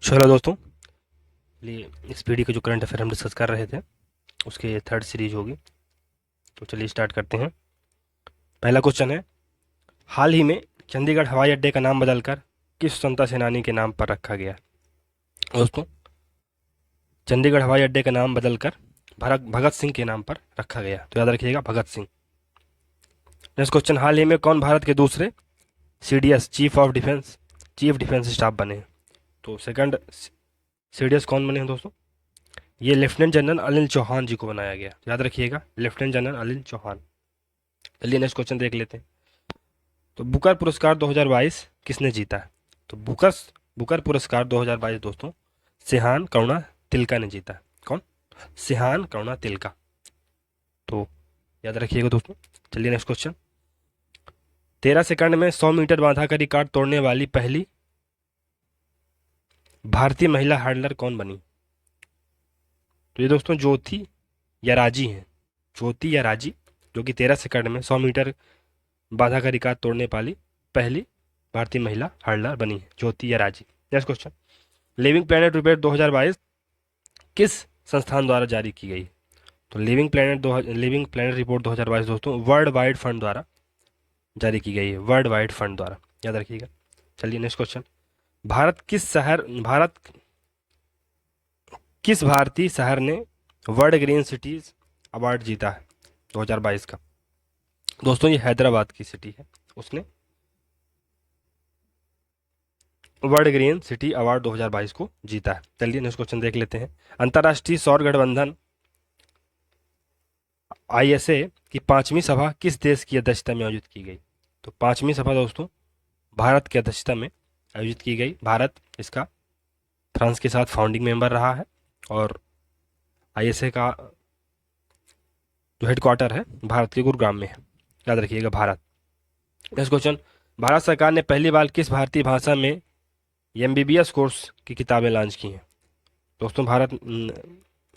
Hello दोस्तों। चलिए इस पीढ़ी के जो करंट अफेयर हम डिस्कस कर रहे थे उसके थर्ड सीरीज होगी। तो चलिए स्टार्ट करते हैं। पहला क्वेश्चन है, हाल ही में चंडीगढ़ हवाई अड्डे का नाम बदलकर किस स्वतंत्रता सेनानी के नाम पर रखा गया? दोस्तों, चंडीगढ़ हवाई अड्डे का नाम बदलकर भरत भगत सिंह के नाम पर रखा गया, तो याद रखिएगा भगत सिंह। नेक्स्ट क्वेश्चन, हाल ही में कौन भारत के दूसरे सीडीएस चीफ डिफेंस स्टाफ बने हैं? तो सेकंड सीडीएस कौन बने हैं दोस्तों? ये लेफ्टिनेंट जनरल अनिल चौहान जी को बनाया गया, याद रखिएगा लेफ्टिनेंट जनरल अनिल चौहान। चलिए नेक्स्ट क्वेश्चन देख लेते हैं। तो बुकर पुरस्कार 2022 किसने जीता है? तो बुकर पुरस्कार 2022 दोस्तों सिहान करुणा तिलका ने जीता है। कौन? सिहान करुणा तिलका। तो याद रखिएगा दोस्तों। चलिए नेक्स्ट क्वेश्चन, 13 सेकंड में 100 मीटर बाधा का रिकॉर्ड तोड़ने वाली पहली भारतीय महिला हर्डलर कौन बनी? तो ये दोस्तों ज्योति यराजी हैं। ज्योति यराजी, जो कि 13 सेकंड में 100 मीटर बाधा का रिकॉर्ड तोड़ने वाली पहली भारतीय महिला हर्डलर बनी है, Jyothi Yarraji. Next question, living planet report 2022 किस संस्थान द्वारा जारी की गई? तो लिविंग प्लेनेट रिपोर्ट 2022 दोस्तों वर्ल्ड वाइड फंड द्वारा जारी की गई है, वर्ल्ड वाइड फंड द्वारा, याद रखिएगा। चलिए नेक्स्ट क्वेश्चन, भारत किस भारतीय शहर ने वर्ल्ड ग्रीन सिटीज अवार्ड जीता है 2022 का? दोस्तों ये हैदराबाद की सिटी है, उसने वर्ल्ड ग्रीन सिटी अवार्ड 2022 को जीता है। चलिए नेक्स्ट क्वेश्चन देख लेते हैं। अंतर्राष्ट्रीय सौर गठबंधन आईएसए की 5वीं सभा किस देश की अध्यक्षता में आयोजित की गई? तो 5वीं सभा दोस्तों भारत की अध्यक्षता में आयोजित की गई। भारत इसका फ्रांस के साथ फाउंडिंग मेंबर रहा है और आईएसए का जो हेडक्वार्टर है भारत के गुरुग्राम में है, याद रखिएगा भारत। नेक्स्ट क्वेश्चन, भारत सरकार ने पहली बार किस भारतीय भाषा में एमबीबीएस कोर्स की किताबें लॉन्च की हैं? दोस्तों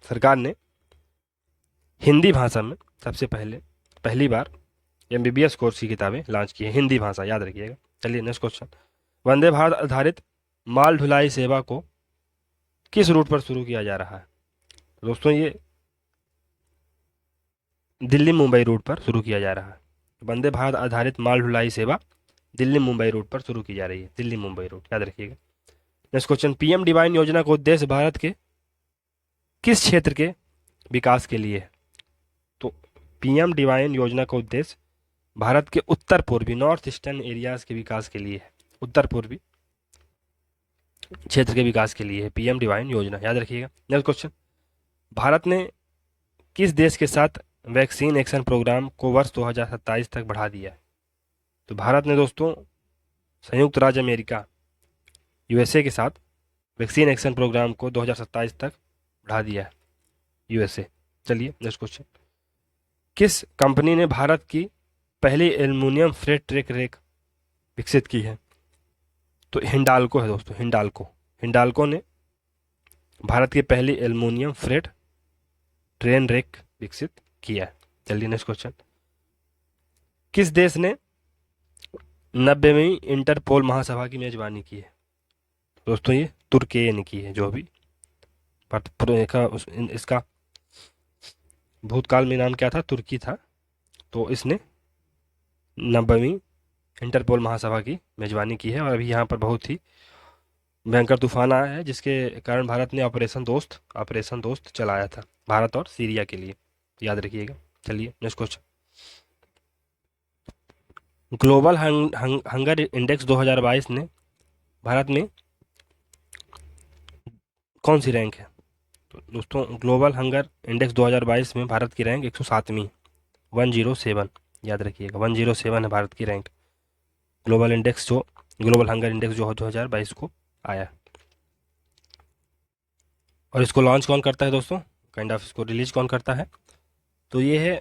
सरकार ने हिंदी भाषा में सबसे पहली बार एमबीबीएस कोर्स की किताबें लॉन्च की है, हिंदी भाषा, याद रखिएगा। चलिए नेक्स्ट क्वेश्चन, वंदे भारत आधारित माल ढुलाई सेवा को किस रूट पर शुरू किया जा रहा है? दोस्तों ये दिल्ली मुंबई रूट पर शुरू किया जा रहा है। वंदे भारत आधारित माल ढुलाई सेवा दिल्ली मुंबई रूट पर शुरू की जा रही है, दिल्ली मुंबई रूट, याद रखिएगा। नेक्स्ट क्वेश्चन, पीएम डिवाइन योजना का उद्देश्य भारत के किस क्षेत्र के विकास के लिए है? तो पीएम डिवाइन योजना का उद्देश्य भारत के उत्तर पूर्वी नॉर्थ ईस्टर्न एरियाज के विकास के लिए है, उत्तर पूर्वी क्षेत्र के विकास के लिए है पीएम डिवाइन योजना, याद रखिएगा। नेक्स्ट क्वेश्चन, भारत ने किस देश के साथ वैक्सीन एक्शन प्रोग्राम को वर्ष 2027 तक बढ़ा दिया है? तो भारत ने दोस्तों संयुक्त राज्य अमेरिका यूएसए के साथ वैक्सीन एक्शन प्रोग्राम को 2027 तक बढ़ा दिया है, यूएसए। चलिए नेक्स्ट क्वेश्चन, किस कंपनी ने भारत की पहली एल्युमिनियम फ्रेट ट्रैक रेक विकसित की है? तो हिंडाल्को है दोस्तों, हिंडाल्को ने भारत की पहली एल्युमिनियम फ्रेट ट्रेन रेक विकसित किया है। चलिए नेक्स्ट क्वेश्चन, किस देश ने 90वीं इंटरपोल महासभा की मेजबानी की है? दोस्तों ये तुर्की ने की है, जो भी इसका भूतकाल में नाम क्या था, तुर्की था। तो इसने 90वीं इंटरपोल महासभा की मेजबानी की है और अभी यहाँ पर बहुत ही भयंकर तूफान आया है जिसके कारण भारत ने ऑपरेशन दोस्त चलाया था भारत और सीरिया के लिए, याद रखिएगा। चलिए next question, global hunger index 2022 ने भारत में कौन सी रैंक है? तो दोस्तों ग्लोबल हंगर इंडेक्स 2022 में भारत की रैंक 107वीं, 107, याद रखिएगा 107 है भारत की रैंक। ग्लोबल हंगर इंडेक्स जो 2022 को आया। और इसको लॉन्च कौन करता है दोस्तों, इसको रिलीज कौन करता है? तो ये है,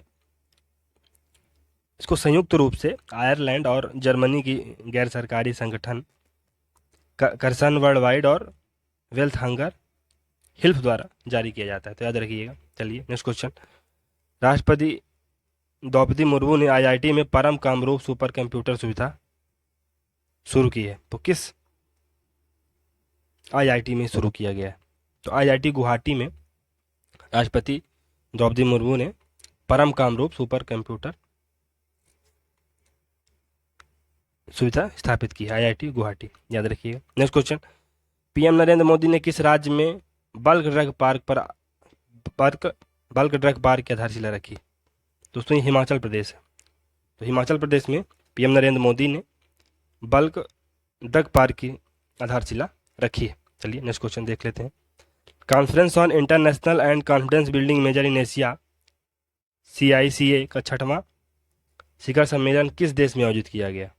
इसको संयुक्त रूप से आयरलैंड और जर्मनी की गैर सरकारी संगठन कर्सन वर्ल्ड वाइड और वेल्थ हंगर हिल्फ द्वारा जारी किया जाता है, तो याद रखिएगा। चलिए नेक्स्ट क्वेश्चन, राष्ट्रपति द्रौपदी मुर्मू ने आईआईटी में परम कामरूप सुपर कंप्यूटर सुविधा शुरू की है, तो किस आईआईटी में शुरू किया गया है। तो आईआईटी गुवाहाटी में राष्ट्रपति द्रौपदी मुर्मू ने परम कामरूप सुपर कंप्यूटर सुविधा स्थापित की है, आईआईटी गुवाहाटी, याद रखिएगा। Next question, PM Narendra Modi ने किस राज्य में बल्क ड्रग पार्क की आधारशिला रखी? दोस्तों ये हिमाचल प्रदेश है। तो हिमाचल प्रदेश में पीएम नरेंद्र मोदी ने बल्क ड्रग पार्क की आधारशिला रखी है। चलिए नेक्स्ट क्वेश्चन देख लेते हैं। Conference on international and confidence building measure in Asia CICA का 6वां शिखर सम्मेलन किस देश में आयोजित किया गया?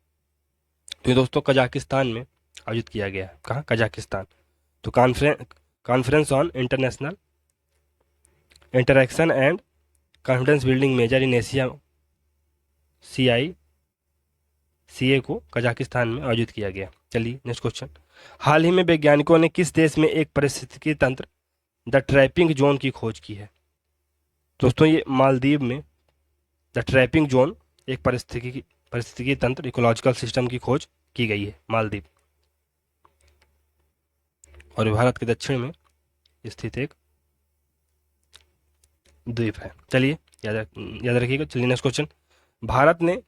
तो ये दोस्तों कजाकिस्तान में आयोजित किया गया है। कहाँ? कजाकिस्तान। तो conference on international interaction and confidence building measure in Asia CICA को कजाकिस्तान में आयोजित किया गया। चलिए नेक्स्ट क्वेश्चन, हाल ही में वैज्ञानिकों ने किस देश में एक पारिस्थितिकी तंत्र द ट्रैपिंग जोन की खोज की है? दोस्तों ये मालदीव में द ट्रैपिंग जोन एक पारिस्थितिकी तंत्र इकोलॉजिकल सिस्टम की खोज की गई है, मालदीव, और भारत के दक्षिण में स्थित एक द्वीप है। चलिए याद रखिएगा। चलिए नेक्स्ट क्वेश्चन, भारत ने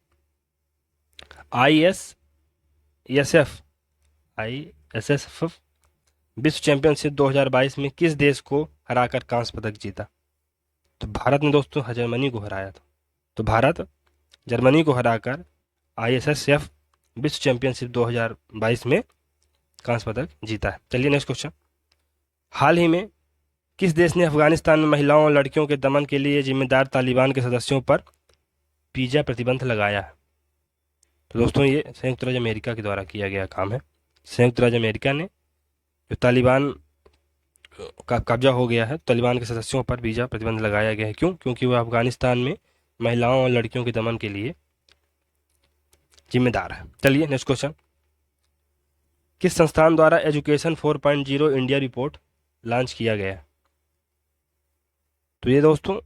ISSF विश्व चैंपियनशिप 2022 में किस देश को हराकर कांस्य पदक जीता? तो भारत ने दोस्तों जर्मनी को हराया था। तो भारत जर्मनी को हराकर ISSF विश्व चैंपियनशिप 2022 में कांस्य पदक जीता है। चलिए नेक्स्ट क्वेश्चन, हाल ही में किस देश ने अफगानिस्तान में महिलाओं और लड़कियों के दमन के लिए जिम्मेदार तालिबान के सदस्यों पर वीजा प्रतिबंध लगाया है? तो दोस्तों ये संयुक्त राज्य अमेरिका के द्वारा किया गया काम है। संयुक्त राज्य अमेरिका ने जो तालिबान का कब्जा हो गया है, तालिबान के सदस्यों पर वीजा प्रतिबंध लगाया गया है। क्यों? क्योंकि वह अफगानिस्तान में महिलाओं और लड़कियों के दमन के लिए जिम्मेदार है। चलिए नेक्स्ट क्वेश्चन, किस संस्थान द्वारा एजुकेशन 4.0 इंडिया रिपोर्ट लॉन्च किया गया है? तो ये दोस्तों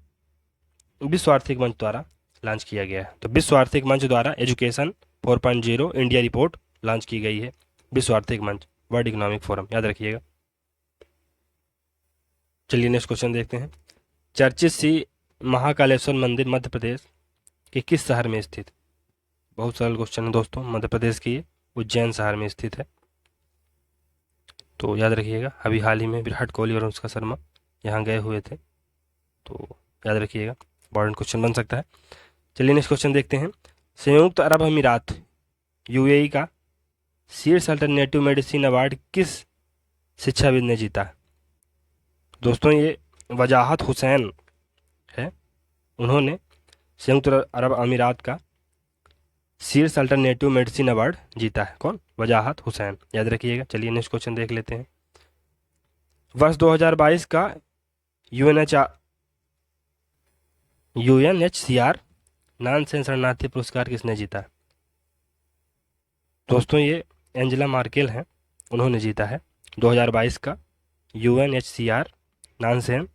विश्व आर्थिक मंच द्वारा लॉन्च किया गया है। तो विश्व आर्थिक मंच द्वारा एजुकेशन 4.0 इंडिया रिपोर्ट लॉन्च की गई है। विश्व आर्थिक मंच, वर्ल्ड इकोनॉमिक फोरम, याद रखिएगा। चलिए नेक्स्ट क्वेश्चन देखते हैं, चर्चित श्री महाकालेश्वर मंदिर मध्य प्रदेश के किस शहर में स्थित? बहुत सरल क्वेश्चन है दोस्तों, मध्य प्रदेश के उज्जैन शहर में स्थित है। तो याद रखिएगा, अभी हाल ही में विराट कोहली और अनुष्का शर्मा यहाँ गए हुए थे, तो याद रखिएगा, इंपॉर्टेंट क्वेश्चन बन सकता है। चलिए नेक्स्ट क्वेश्चन देखते हैं, संयुक्त अरब अमीरात UAE का शीर्ष अल्टरनेटिव मेडिसिन अवार्ड किस शिक्षाविद ने जीता? दोस्तों ये वजाहत हुसैन है, उन्होंने संयुक्त अरब अमीरात का शीर्ष अल्टरनेटिव मेडिसिन अवार्ड जीता है। कौन? वजाहत हुसैन, याद रखिएगा। चलिए नेक्स्ट क्वेश्चन देख लेते हैं, वर्ष 2022 का UNHCR नानसेन शरणार्थी पुरस्कार किसने जीता? दोस्तों ये एंजेला मार्केल हैं, उन्होंने जीता है 2022 का UNHCR नानसेन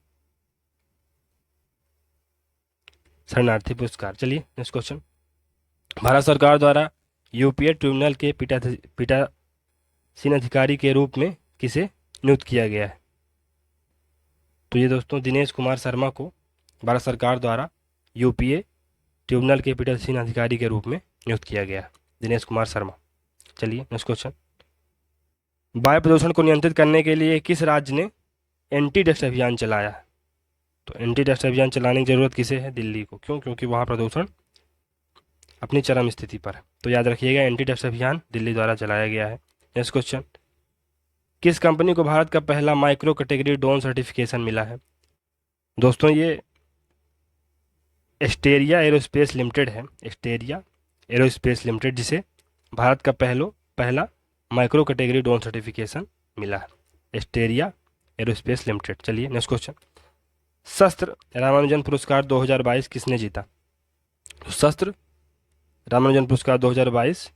शरणार्थी पुरस्कार। चलिए नेक्स्ट क्वेश्चन, भारत सरकार द्वारा यूपीए ट्रिब्यूनल के पीठासीन अधिकारी के रूप में किसे नियुक्त किया गया है? तो ये दोस्तों दिनेश कुमार शर्मा को भारत सरकार द्वारा यूपीए ट्रिब्यूनल के पीठासीन अधिकारी के रूप में नियुक्त किया गया, दिनेश कुमार शर्मा। चलिए नेक्स्ट क्वेश्चन, वायु प्रदूषण को नियंत्रित करने के लिए किस राज्य ने एंटी डस्ट अभियान चलाया? तो एंटी डस्ट अभियान चलाने की जरूरत किसे है? दिल्ली को। क्यों? क्योंकि वहाँ प्रदूषण अपनी चरम स्थिति पर है। तो याद रखिएगा, एंटी डस्ट अभियान दिल्ली द्वारा चलाया गया है। नेक्स्ट क्वेश्चन, किस कंपनी को भारत का पहला माइक्रो कैटेगरी ड्रोन सर्टिफिकेशन मिला है? दोस्तों ये एस्टेरिया एरोस्पेस लिमिटेड है, एस्टेरिया एरोस्पेस लिमिटेड, जिसे भारत का पहला माइक्रो कैटेगरी ड्रोन सर्टिफिकेशन मिला है, एस्टेरिया एरोस्पेस लिमिटेड। चलिए नेक्स्ट क्वेश्चन, शस्त्र रामानुजन पुरस्कार 2022 किसने जीता? तो शस्त्र रामानुजन पुरस्कार 2022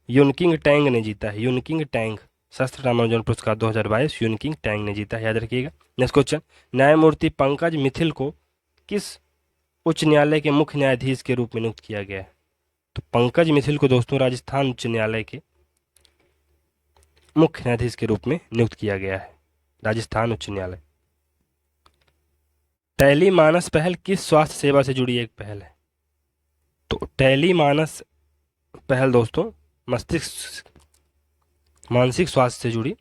यूनकिंग टैंग ने जीता है, यूनकिंग टैंग, शस्त्र रामानुजन पुरस्कार 2022 यूनकिंग टैंग ने जीता है, याद रखिएगा। नेक्स्ट क्वेश्चन, न्यायमूर्ति पंकज मिथिल को किस उच्च न्यायालय के मुख्य न्यायाधीश के रूप में नियुक्त किया गया है? तो पंकज मिथिल को दोस्तों राजस्थान उच्च न्यायालय के मुख्य न्यायाधीश के रूप में नियुक्त किया गया है? राजस्थान उच्च न्यायालय। टेली मानस पहल किस स्वास्थ्य सेवा से जुड़ी एक पहल है? तो टेली मानस पहल दोस्तों मस्तिष्क मानसिक स्वास्थ्य से जुड़ी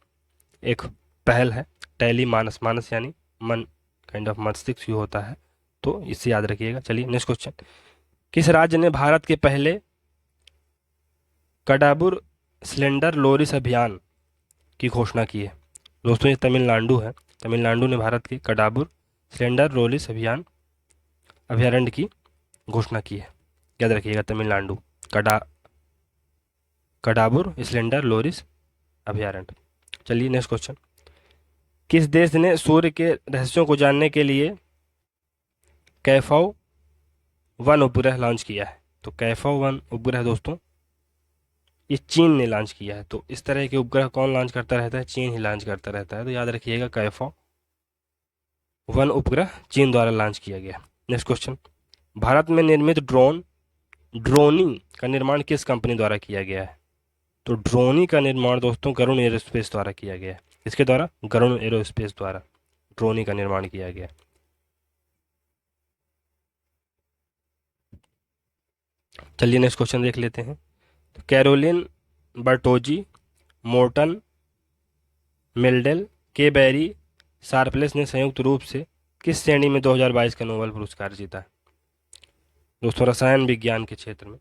एक पहल है। टेली मानस, मानस यानी मन, काइंड ऑफ मस्तिष्क भी होता है, तो इसे याद रखिएगा। चलिए नेक्स्ट क्वेश्चन। किस राज्य ने भारत के पहले कडाबुर सिलेंडर लोरिस अभियान की घोषणा की है? दोस्तों ये तमिलनाडु है। तमिलनाडु ने भारत के कडाबुर सिलेंडर लोरिस अभ्यारण्य की घोषणा की है। याद रखिएगा, तमिलनाडु कडाबुर सिलेंडर लोरिस अभ्यारण्य। चलिए नेक्स्ट क्वेश्चन। किस देश ने सूर्य के रहस्यों को जानने के लिए कैफाउ 1 उपग्रह लॉन्च किया है? तो कैफाउ 1 उपग्रह दोस्तों ये चीन ने लॉन्च किया है। तो इस तरह के उपग्रह कौन लॉन्च करता रहता है? चीन ही लॉन्च करता रहता है। तो याद रखिएगा, कैफाउ 1 उपग्रह चीन द्वारा लॉन्च किया गया। Next question. भारत में निर्मित ड्रोनी का निर्माण किस कंपनी द्वारा किया गया है? तो ड्रोनी का निर्माण दोस्तों गरुड़ एरोस्पेस द्वारा किया गया है। इसके द्वारा? गरुड़ एरोस्पेस द्वारा ड्रोनी का निर्माण किया गया। चलिए नेक्स्ट क्वेश्चन देख लेते हैं। तो कैरोलिन बर्टोजी, मोर्टन मिल्डेल, के बैरी, शार्पलेस ने संयुक्त रूप से किस श्रेणी में 2022 का नोबेल पुरस्कार जीता है? दोस्तों रसायन विज्ञान के क्षेत्र में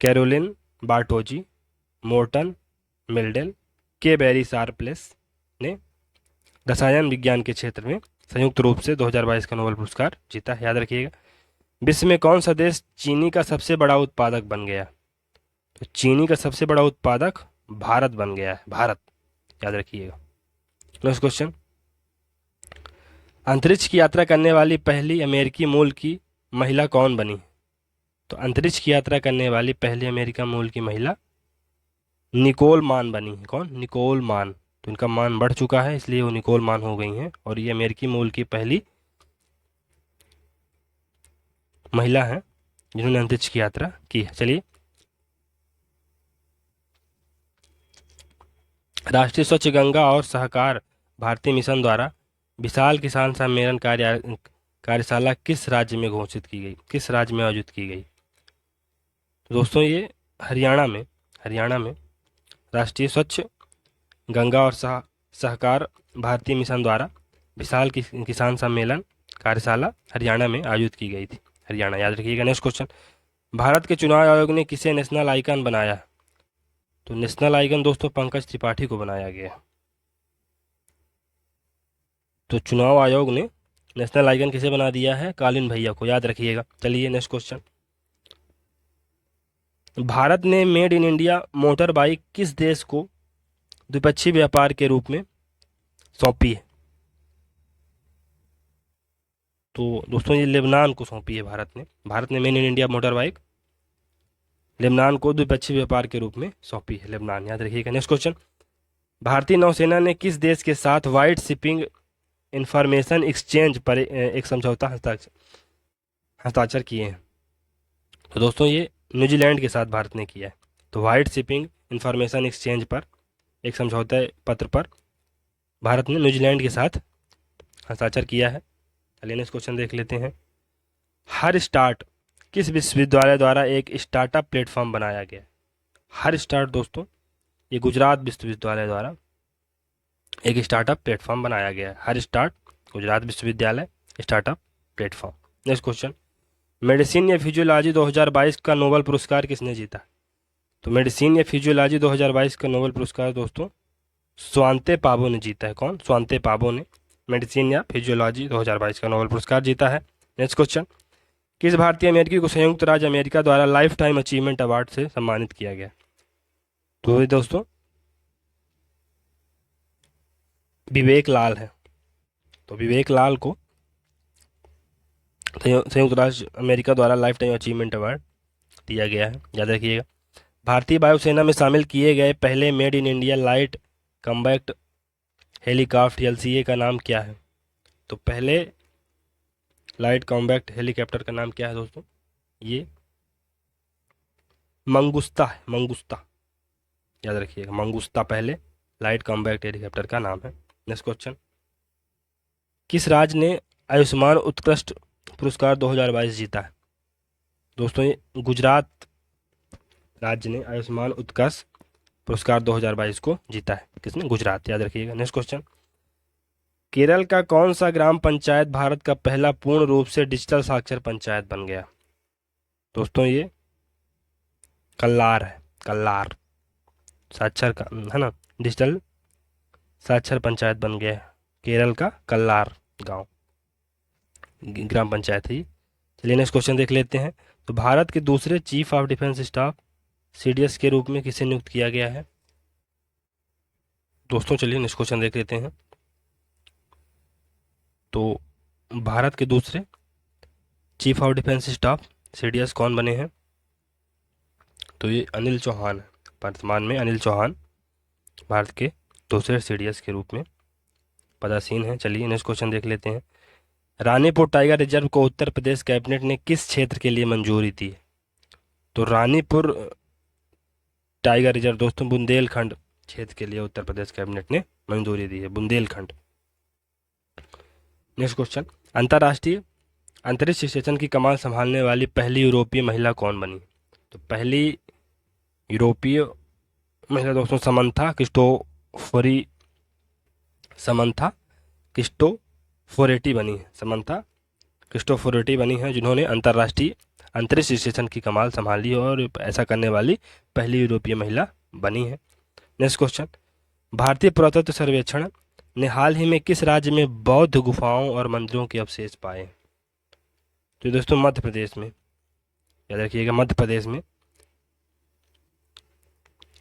कैरोलिन बार्टोजी, मोर्टन मिल्डेल, के बैरी, शार्पलेस ने रसायन विज्ञान के क्षेत्र में संयुक्त रूप से 2022 का नोबेल पुरस्कार जीता है। याद रखिएगा। विश्व में कौन सा देश चीनी का सबसे बड़ा उत्पादक बन गया? तो चीनी का सबसे बड़ा उत्पादक भारत बन गया है। भारत, याद रखिएगा। Next question. अंतरिक्ष की यात्रा करने वाली पहली अमेरिकी मूल की महिला कौन बनी? तो अंतरिक्ष की यात्रा करने वाली पहली अमेरिका मूल की महिला निकोल मान बनी है। कौन? निकोल मान। तो इनका मान बढ़ चुका है, इसलिए वो निकोल मान हो गई हैं, और ये अमेरिकी मूल की पहली महिला हैं जिन्होंने अंतरिक्ष की यात्रा की है। चलिए, राष्ट्रीय स्वच्छ गंगा और सहकार भारतीय मिशन द्वारा विशाल किसान सम्मेलन कार्यशाला किस राज्य में घोषित की गई? किस राज्य में आयोजित की गई? तो दोस्तों ये हरियाणा में राष्ट्रीय स्वच्छ गंगा और सहकार भारतीय मिशन द्वारा विशाल किसान सम्मेलन कार्यशाला हरियाणा में आयोजित की गई थी। हरियाणा, याद रखिएगा। Next question. भारत के चुनाव आयोग ने किसे नेशनल आइकन बनाया? तो नेशनल आइकन दोस्तों पंकज त्रिपाठी को बनाया गया। तो चुनाव आयोग ने नेशनल आइकन किसे बना दिया है? कालीन भैया को, याद रखिएगा। चलिए नेक्स्ट क्वेश्चन। भारत ने made in India motorbike किस देश को द्विपक्षीय व्यापार के रूप में सौंपी है? तो दोस्तों ये लेबनान को सौंपी है भारत ने made in India motor bike Lebanon को द्विपक्षीय व्यापार के रूप में सौंपी है। लेबनान, याद रखिएगा। Next question. भारतीय नौसेना ने किस देश के साथ वाइट शिपिंग इंफॉर्मेशन एक्सचेंज पर एक समझौता हस्ताक्षर किए हैं? तो दोस्तों ये न्यूजीलैंड के साथ भारत ने किया है। तो वाइट शिपिंग इंफॉर्मेशन एक्सचेंज पर एक समझौता पत्र पर भारत ने न्यूजीलैंड के साथ हस्ताक्षर किया है। चलिए नेक्स्ट क्वेश्चन देख लेते हैं। हर स्टार्ट किस विश्वविद्यालय द्वारा एक स्टार्टअप प्लेटफॉर्म बनाया गया? हर स्टार्ट दोस्तों ये गुजरात विश्वविद्यालय द्वारा एक स्टार्टअप प्लेटफॉर्म बनाया गया है। हर स्टार्ट गुजरात विश्वविद्यालय startup platform. Next question. Medicine या फिजियोलॉजी 2022 का नोबेल पुरस्कार किसने जीता? तो मेडिसिन या फिजियोलॉजी 2022 का नोबेल पुरस्कार दोस्तों स्वांते पाबो ने जीता है। कौन? स्वांते पाबो ने मेडिसिन या फिजियोलॉजी 2022 का नोबेल पुरस्कार जीता है। Next question. किस भारतीय अमेरिकी को संयुक्त राज्य अमेरिका द्वारा लाइफ टाइम अचीवमेंट अवार्ड से सम्मानित किया गया? तो ये दोस्तों विवेक लाल है। तो विवेक लाल को संयुक्त राज्य अमेरिका द्वारा लाइफ टाइम अचीवमेंट अवार्ड दिया गया है, याद रखिएगा। भारतीय वायुसेना में शामिल किए गए पहले made in India light combat helicopter LCA का नाम क्या है? तो पहले लाइट कॉम्बैक्ट हेलीकॉप्टर का नाम क्या है दोस्तों? ये मंगुस्ता है, मंगुस्ता। याद रखिएगा, मंगुस्ता पहले लाइट कॉम्बैट हेलीकॉप्टर का नाम है। नेक्स्ट क्वेश्चन, किस राज्य ने आयुष्मान उत्कृष्ट पुरस्कार 2022 जीता है? दोस्तों ये गुजरात राज्य ने आयुष्मान उत्कर्ष पुरस्कार 2022 को जीता है। किसने? गुजरात, याद रखिएगा। नेक्स्ट क्वेश्चन, केरल का कौन सा ग्राम पंचायत भारत का पहला पूर्ण रूप से डिजिटल साक्षर पंचायत बन गया? दोस्तों ये कल्लार है, कल्लार साक्षर का है ना, डिजिटल साक्षर पंचायत बन गया है। केरल का कल्लार गांव ग्राम पंचायत है। चलिए नेक्स्ट क्वेश्चन देख लेते हैं। तो भारत के दूसरे chief of defence staff CDS के रूप में किसे नियुक्त किया गया है? दोस्तों चलिए नेक्स्ट क्वेश्चन देख लेते हैं। तो भारत के दूसरे chief of defence staff CDS कौन बने हैं? तो ये अनिल चौहान है। वर्तमान में अनिल चौहान भारत के दूसरे सीडीएस के रूप में पदासीन हैं। चलिए नेक्स्ट क्वेश्चन देख लेते हैं। रानीपुर टाइगर रिजर्व को उत्तर प्रदेश कैबिनेट ने किस क्षेत्र के लिए मंजूरी दी? तो रानीपुर टाइगर रिजर्व दोस्तों बुंदेलखंड क्षेत्र के लिए उत्तर प्रदेश कैबिनेट ने मंजूरी दी है, बुंदेलखंड। नेक्स्ट क्वेश्चन, अंतर्राष्ट्रीय अंतरिक्ष स्टेशन की कमान संभालने वाली पहली यूरोपीय महिला कौन बनी? तो पहली यूरोपीय महिला दोस्तों समंथा क्रिस्टोफोरेटी बनी है। समंथा क्रिस्टोफोरेटी बनी है जिन्होंने अंतर्राष्ट्रीय अंतरिक्ष स्टेशन की कमान संभाली और ऐसा करने वाली पहली यूरोपीय महिला बनी है। नेक्स्ट क्वेश्चन, भारतीय पुरातत्व सर्वेक्षण ने हाल ही में किस राज्य में बौद्ध गुफाओं और मंदिरों के अवशेष पाए? तो दोस्तों मध्य प्रदेश में, याद रखिएगा, मध्य प्रदेश में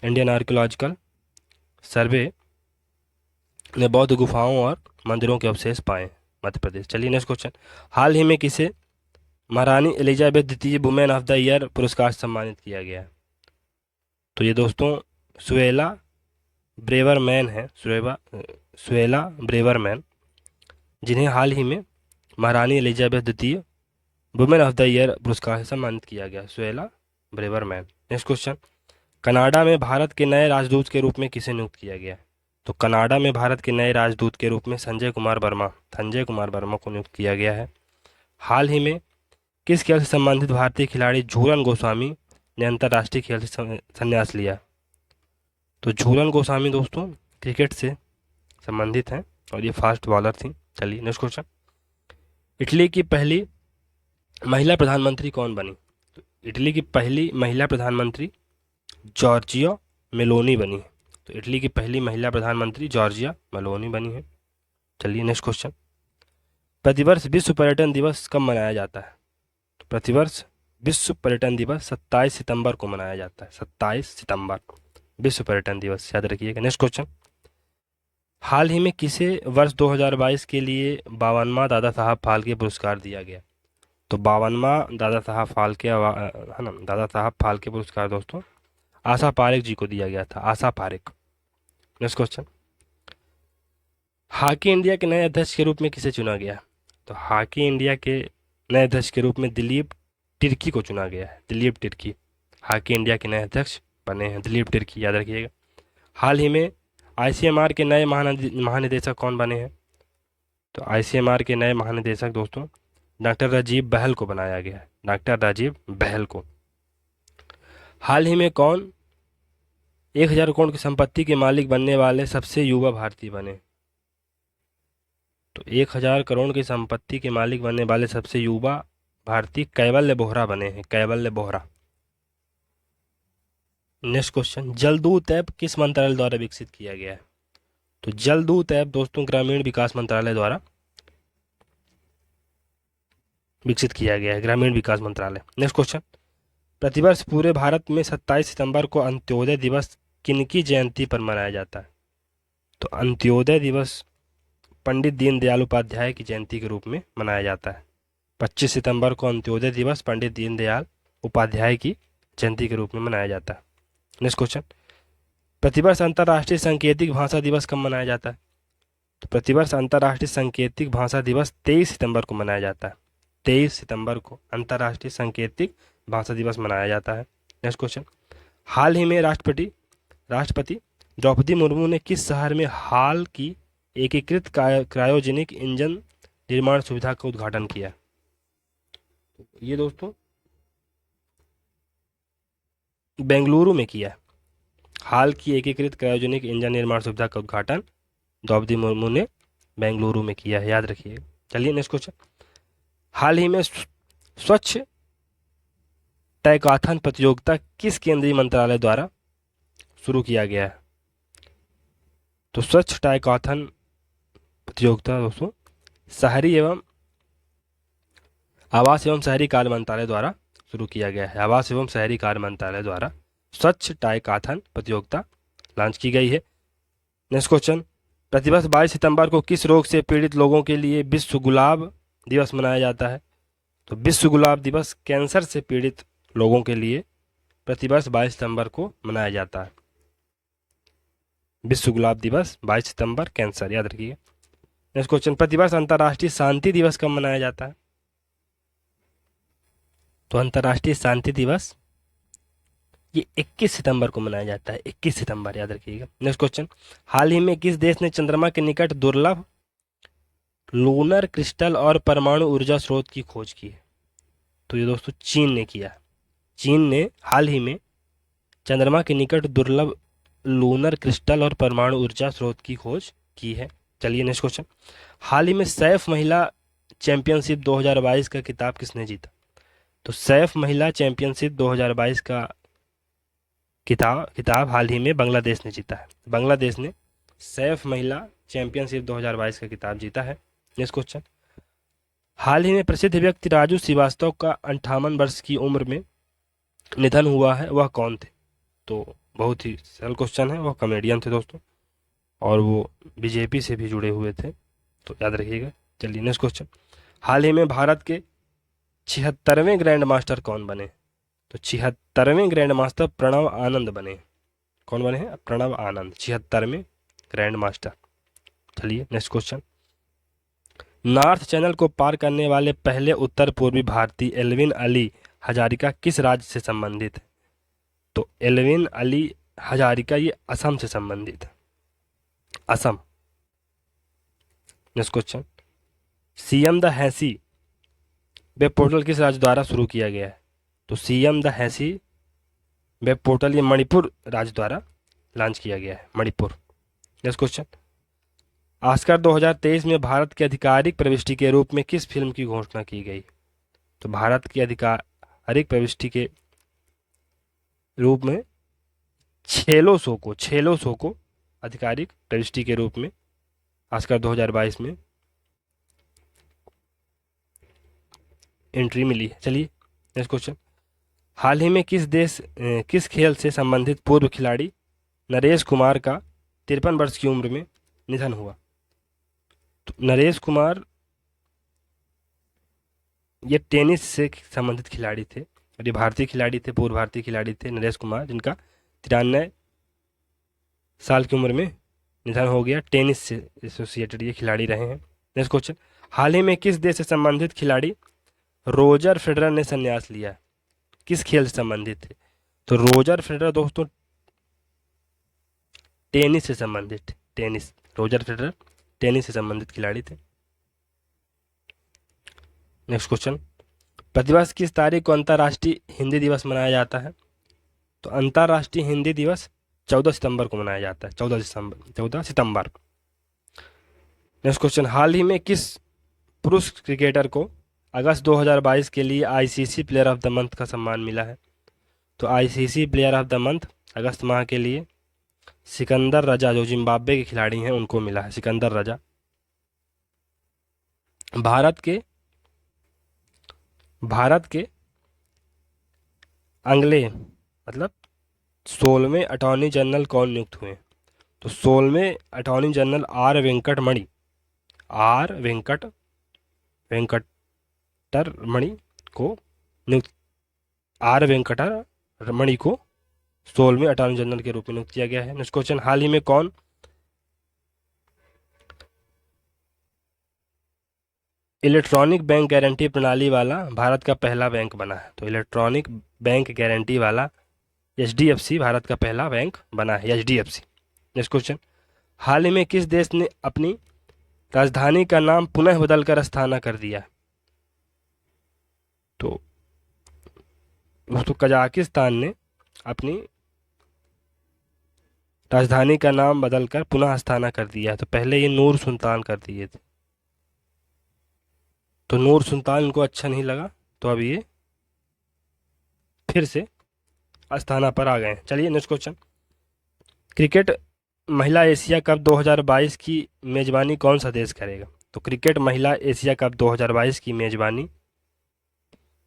इंडियन आर्कियोलॉजिकल सर्वे ने बौद्ध गुफाओं और मंदिरों के अवशेष पाए मध्य प्रदेश। चलिए नेक्स्ट क्वेश्चन, हाल ही में किसे महारानी एलिजाबेथ द्वितीय वुमेन ऑफ द ईयर पुरस्कार सम्मानित किया गया है? तो ये दोस्तों सुएला ब्रेवरमैन है, सुएला ब्रेवरमैन, जिन्हें हाल ही में महारानी एलिजाबेथ द्वितीय वुमेन ऑफ द ईयर पुरस्कार से सम्मानित किया गया, Suella Braverman. Next question, Canada में भारत के नए राजदूत के रूप में किसे नियुक्त किया गया? तो कनाडा में भारत के नए राजदूत के रूप में संजय कुमार वर्मा को नियुक्त किया गया है। हाल ही में किस खेल से संबंधित भारतीय खिलाड़ी झूलन गोस्वामी ने अंतर्राष्ट्रीय खेल से संन्यास लिया? तो झूलन गोस्वामी दोस्तों क्रिकेट से संबंधित हैं और ये फास्ट बॉलर थी। चलिए नेक्स्ट क्वेश्चन, इटली की पहली महिला प्रधानमंत्री कौन बनी? तो इटली की पहली महिला प्रधानमंत्री जॉर्जिया मेलोनी बनी है। तो इटली की पहली महिला प्रधानमंत्री जॉर्जिया मेलोनी बनी है। चलिए नेक्स्ट क्वेश्चन, प्रतिवर्ष विश्व पर्यटन दिवस कब मनाया जाता है? तो प्रतिवर्ष विश्व पर्यटन दिवस 27 सितंबर को मनाया जाता है। 27 सितंबर विश्व पर्यटन दिवस, याद रखिएगा। नेक्स्ट क्वेश्चन, हाल ही में किसे वर्ष 2022 के लिए 52वां दादा साहब फाल्के पुरस्कार दिया गया? तो 52वां दादा साहब फाल्के है ना, दादा साहब फाल्के पुरस्कार दोस्तों आशा पारेख जी को दिया गया था, Asha Parekh. Next question, hockey India के नए अध्यक्ष के रूप में किसे चुना गया? तो हॉकी इंडिया के नए अध्यक्ष के रूप में दिलीप तिर्की को चुना गया है, दिलीप तिर्की। हॉकी इंडिया के नए अध्यक्ष बने हैं दिलीप तिर्की, याद रखिएगा। हाल ही में आईसीएमआर के नए महानिदेशक कौन बने हैं? तो आईसीएमआर के नए महानिदेशक दोस्तों डॉक्टर राजीव बहल को बनाया गया है, डॉक्टर राजीव बहल को। हाल ही में कौन 1000 करोड़ की संपत्ति के मालिक बनने वाले सबसे युवा भारतीय बने? तो 1000 करोड़ की संपत्ति के मालिक बनने वाले सबसे युवा भारतीय कैवल्य बोहरा बने हैं, कैवल्य बोहरा। नेक्स्ट क्वेश्चन, जलदूत ऐप किस मंत्रालय द्वारा विकसित किया गया है? तो जलदूत ऐप दोस्तों ग्रामीण विकास मंत्रालय द्वारा विकसित किया गया है, ग्रामीण विकास मंत्रालय। नेक्स्ट क्वेश्चन, प्रतिवर्ष पूरे भारत में 27 सितंबर को अंत्योदय दिवस किनकी जयंती पर मनाया जाता है? तो अंत्योदय दिवस पंडित दीनदयाल उपाध्याय की जयंती के रूप में मनाया जाता है। 25 सितंबर को अंत्योदय दिवस पंडित दीनदयाल उपाध्याय की जयंती के रूप में मनाया जाता है। नेक्स्ट क्वेश्चन, प्रतिवर्ष अंतर्राष्ट्रीय सांकेतिक भाषा दिवस कब मनाया जाता है? तो प्रतिवर्ष अंतर्राष्ट्रीय सांकेतिक भाषा दिवस 23 सितंबर को मनाया जाता है। 23 सितंबर को अंतर्राष्ट्रीय सांकेतिक भाषा दिवस मनाया जाता है। नेक्स्ट क्वेश्चन, हाल ही में राष्ट्रपति राष्ट्रपति द्रौपदी मुर्मू ने किस शहर में हाल की एकीकृत क्रायोजेनिक इंजन निर्माण सुविधा का उद्घाटन किया? ये दोस्तों बेंगलुरु में किया। हाल की एकीकृत क्रायोजेनिक इंजन निर्माण सुविधा का उद्घाटन द्रौपदी मुर्मू ने बेंगलुरु में किया है, याद रखिएगा। चलिए नेक्स्ट क्वेश्चन। हाल ही में स्वच्छ टैकाथन प्रतियोगिता किस केंद्रीय मंत्रालय द्वारा शुरू किया गया है? तो स्वच्छ टैकाथन प्रतियोगिता दोस्तों शहरी एवं आवास एवं शहरी कार्य मंत्रालय द्वारा शुरू किया गया है। आवास एवं शहरी कार्य मंत्रालय द्वारा स्वच्छ टैकाथन प्रतियोगिता लॉन्च की गई है। Next question. प्रतिवर्ष 22 सितंबर को किस रोग से पीड़ित लोगों के लिए विश्व गुलाब दिवस मनाया जाता है? तो विश्व गुलाब दिवस कैंसर से पीड़ित लोगों के लिए प्रतिवर्ष 22 सितंबर को मनाया जाता है। विश्व गुलाब दिवस 22 सितंबर, कैंसर, याद रखिए। Next question. प्रतिवर्ष अंतर्राष्ट्रीय शांति दिवस कब मनाया जाता है? तो अंतर्राष्ट्रीय शांति दिवस ये 21 सितंबर को मनाया जाता है, 21 सितंबर, याद रखिएगा। Next question. हाल ही में किस देश ने चंद्रमा के निकट दुर्लभ लूनर क्रिस्टल और परमाणु ऊर्जा स्रोत की खोज की है? तो ये दोस्तों चीन ने किया। चीन ने हाल ही में चंद्रमा के निकट दुर्लभ लूनर क्रिस्टल और परमाणु ऊर्जा स्रोत की खोज की है। चलिए नेक्स्ट क्वेश्चन। हाल ही में सैफ महिला चैंपियनशिप 2022 का खिताब किसने जीता? तो सैफ महिला चैंपियनशिप 2022 का खिताब हाल ही में बांग्लादेश ने जीता है। बांग्लादेश ने सैफ महिला चैंपियनशिप 2022 का खिताब जीता है। Next question. हाल ही में प्रसिद्ध व्यक्ति राजू श्रीवास्तव का 58 वर्ष की उम्र में निधन हुआ है, वह कौन थे? तो बहुत ही सरल क्वेश्चन है, वह कॉमेडियन थे दोस्तों और वो बीजेपी से भी जुड़े हुए थे, तो याद रखिएगा। चलिए नेक्स्ट क्वेश्चन। हाल ही में भारत के 76वें ग्रैंड मास्टर कौन बने? तो 76वें ग्रैंड मास्टर प्रणव आनंद बने। कौन बने हैं? प्रणव आनंद, 76वें ग्रैंड मास्टर। चलिए नेक्स्ट क्वेश्चन। नॉर्थ चैनल को पार करने वाले पहले उत्तर पूर्वी भारतीय एल्विन अली हजारिका किस राज्य से संबंधित है? तो एल्विन अली हजारिका ये असम से संबंधित है, Assam. Next question. CM Da Haisi web portal किस राज्य द्वारा शुरू किया गया है? तो CM Da Haisi web portal ये मणिपुर राज्य द्वारा लॉन्च किया गया है, मणिपुर। Next question. ऑस्कर 2023 में भारत की आधिकारिक प्रविष्टि के रूप में किस फिल्म की घोषणा की गई? तो भारत की आधिकारिक प्रविष्टि के रूप में छेलो शो को आधिकारिक प्रविष्टि के रूप में ऑस्कर 2022 में एंट्री मिली है। चलिए नेक्स्ट क्वेश्चन। हाल ही में किस खेल से संबंधित पूर्व खिलाड़ी नरेश कुमार का 53 वर्ष की उम्र में निधन हुआ? तो नरेश कुमार ये टेनिस से संबंधित खिलाड़ी थे और ये भारतीय खिलाड़ी थे, पूर्व भारतीय खिलाड़ी थे नरेश कुमार, जिनका 93 साल की उम्र में निधन हो गया। टेनिस से एसोसिएटेड ये खिलाड़ी रहे हैं। Next question. हाल ही में किस देश से संबंधित खिलाड़ी रोजर फेडरर ने संन्यास लिया? किस खेल से संबंधित थे? तो रोजर फेडरर दोस्तों टेनिस से संबंधित, टेनिस, रोजर फेडरर टेनिस से संबंधित खिलाड़ी थे। Next question. प्रतिवर्ष किस तारीख को अंतर्राष्ट्रीय हिंदी दिवस मनाया जाता है? तो अंतर्राष्ट्रीय हिंदी दिवस 14 सितंबर को मनाया जाता है, 14 सितंबर। Next question. हाल ही में किस पुरुष क्रिकेटर को अगस्त 2022 के लिए ICC player of the month का सम्मान मिला है? तो ICC player of the month अगस्त माह के लिए सिकंदर रजा, जो जिम्बाब्वे के खिलाड़ी हैं, उनको मिला है, सिकंदर रजा। भारत के अगले मतलब 16वें अटॉर्नी जनरल कौन नियुक्त हुए? तो 16वें अटॉर्नी जनरल आर वेंकटरमणि को नियुक्त, आर वेंकटरमणि को 16वें अटॉर्नी जनरल के रूप में नियुक्त किया गया है। Next question. हाल ही में कौन इलेक्ट्रॉनिक बैंक गारंटी प्रणाली वाला भारत का पहला बैंक बना है? तो इलेक्ट्रॉनिक बैंक गारंटी वाला HDFC भारत का पहला बैंक बना है, HDFC। नेक्स्ट क्वेश्चन, हाल ही में किस देश ने अपनी राजधानी का नाम पुनः बदलकर अस्थाना कर दिया? तो दोस्तों कजाकिस्तान ने अपनी राजधानी का नाम बदलकर पुनः अस्थाना कर दिया है। तो पहले ये नूर सुल्तान कर दिए थे, तो नूर सुल्तान इनको अच्छा नहीं लगा, तो अब ये फिर से अस्थाना पर आ गए। चलिए नेक्स्ट क्वेश्चन, क्रिकेट महिला एशिया कप 2022 की मेजबानी कौन सा देश करेगा? तो क्रिकेट महिला एशिया कप 2022 की मेजबानी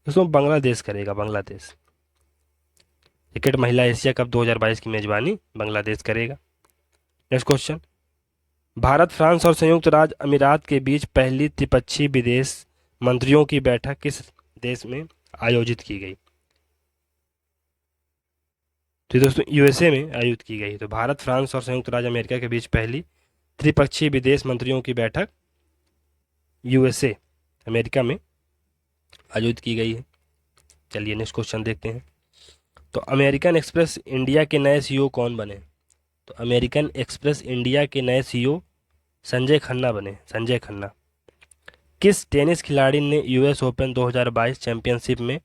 दोस्तों बांग्लादेश करेगा, बांग्लादेश। क्रिकेट महिला एशिया कप 2022 की मेजबानी बांग्लादेश करेगा। नेक्स्ट क्वेश्चन, भारत, फ्रांस और संयुक्त राज्य अमीरात के बीच पहली त्रिपक्षीय विदेश मंत्रियों की बैठक किस देश में आयोजित की गई? तो दोस्तों USA में आयोजित की गई। तो भारत, फ्रांस और संयुक्त राज्य अमेरिका के बीच पहली त्रिपक्षीय विदेश मंत्रियों की बैठक USA अमेरिका में आयोजित की गई है। चलिए नेक्स्ट क्वेश्चन देखते हैं। तो अमेरिकन एक्सप्रेस इंडिया के नए CEO कौन बने? तो अमेरिकन एक्सप्रेस इंडिया के नए CEO संजय खन्ना बने, संजय खन्ना। किस टेनिस खिलाड़ी ने US ओपन 2022 चैंपियनशिप में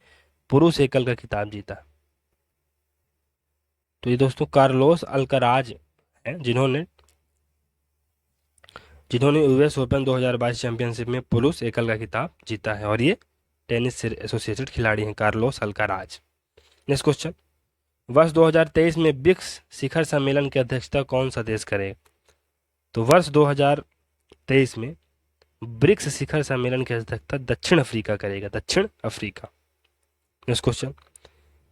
पुरुष एकल का खिताब जीता? तो ये दोस्तों कार्लोस अल्कराज हैं, जिन्होंने US ओपन 2022 चैंपियनशिप में पुरुष एकल का खिताब जीता है, और ये टेनिस से एसोसिएटेड खिलाड़ी हैं, कार्लोस अल्कराज। नेक्स्ट क्वेश्चन, वर्ष 2023 में ब्रिक्स शिखर सम्मेलन की अध्यक्षता कौन सा देश करेगा? तो वर्ष 2023 में ब्रिक्स शिखर सम्मेलन की अध्यक्षता दक्षिण अफ्रीका करेगा, दक्षिण अफ्रीका। नेक्स्ट क्वेश्चन,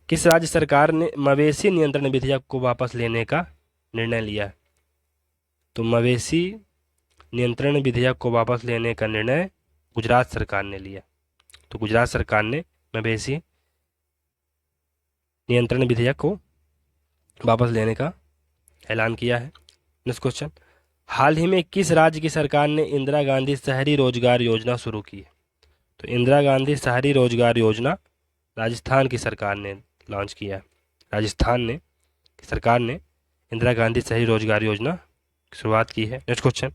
किस राज्य सरकार ने मवेशी नियंत्रण विधेयक को वापस लेने का निर्णय लिया है? तो मवेशी नियंत्रण विधेयक को वापस लेने का निर्णय गुजरात सरकार ने लिया। तो गुजरात सरकार ने मवेशी नियंत्रण विधेयक को वापस लेने का ऐलान किया है। नेक्स्ट क्वेश्चन, हाल ही में किस राज्य की सरकार ने इंदिरा गांधी शहरी रोजगार योजना शुरू की है? तो इंदिरा गांधी शहरी रोजगार योजना राजस्थान की सरकार ने लॉन्च किया है। राजस्थान ने सरकार ने इंदिरा गांधी शहरी रोजगार योजना की शुरुआत की है। नेक्स्ट क्वेश्चन,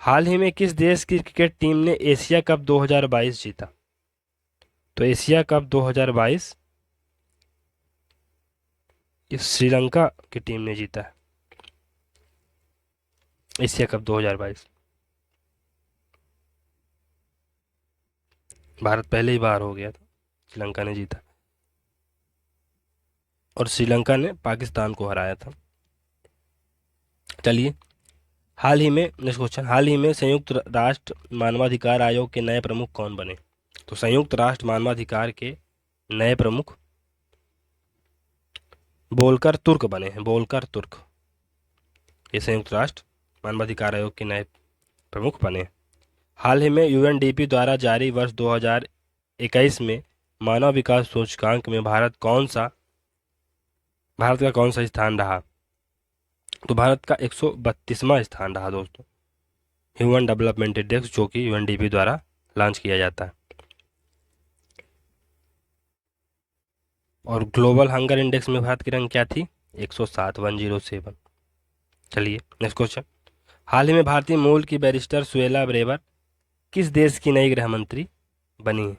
हाल ही में किस देश की क्रिकेट टीम ने एशिया कप 2022 जीता? तो एशिया कप 2022 श्रीलंका की टीम ने जीता है, एशिया कप 2022। भारत पहले ही बाहर हो गया था, श्रीलंका ने जीता, और श्रीलंका ने पाकिस्तान को हराया था। चलिए, हाल ही में नेक्स्ट क्वेश्चन, हाल ही में संयुक्त राष्ट्र मानवाधिकार आयोग के नए प्रमुख कौन बने? तो संयुक्त राष्ट्र मानवाधिकार के नए प्रमुख बोलकर तुर्क बने हैं, बोलकर तुर्क। ये संयुक्त राष्ट्र मानवाधिकार आयोग के नए प्रमुख बने। हाल ही में UNDP द्वारा जारी वर्ष 2021 में मानव विकास सूचकांक में भारत का कौन सा स्थान रहा? तो भारत का 132वां स्थान रहा दोस्तों, ह्यूमन डेवलपमेंट इंडेक्स, जो कि UNDP द्वारा लॉन्च किया जाता है। और ग्लोबल हंगर इंडेक्स में भारत की रैंक क्या थी? 107, 107। चलिए नेक्स्ट क्वेश्चन, हाल ही में भारतीय मूल की बैरिस्टर सुएला ब्रेवर किस देश की नई गृह मंत्री बनी है?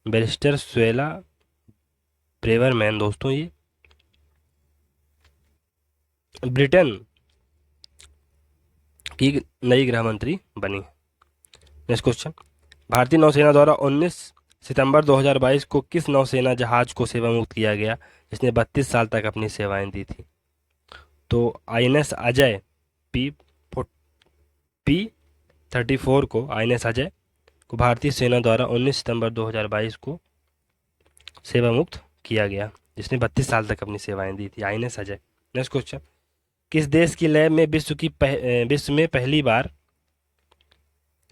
बैरिस्टर सुएला ब्रेवरमैन दोस्तों ये ब्रिटेन की नई गृह मंत्री बनी है। नेक्स्ट क्वेश्चन, भारतीय नौसेना द्वारा 19 सितंबर 2022 को किस नौसेना जहाज को सेवा मुक्त किया गया जिसने 32 साल तक अपनी सेवाएं दी थी? तो INS अजय P34 को, INS अजय को भारतीय सेना द्वारा 19 सितंबर 2022 को सेवा मुक्त किया गया, जिसने 32 साल तक अपनी सेवाएं दी थी, INS अजय। नेक्स्ट क्वेश्चन, किस देश की लैब में विश्व में पहली बार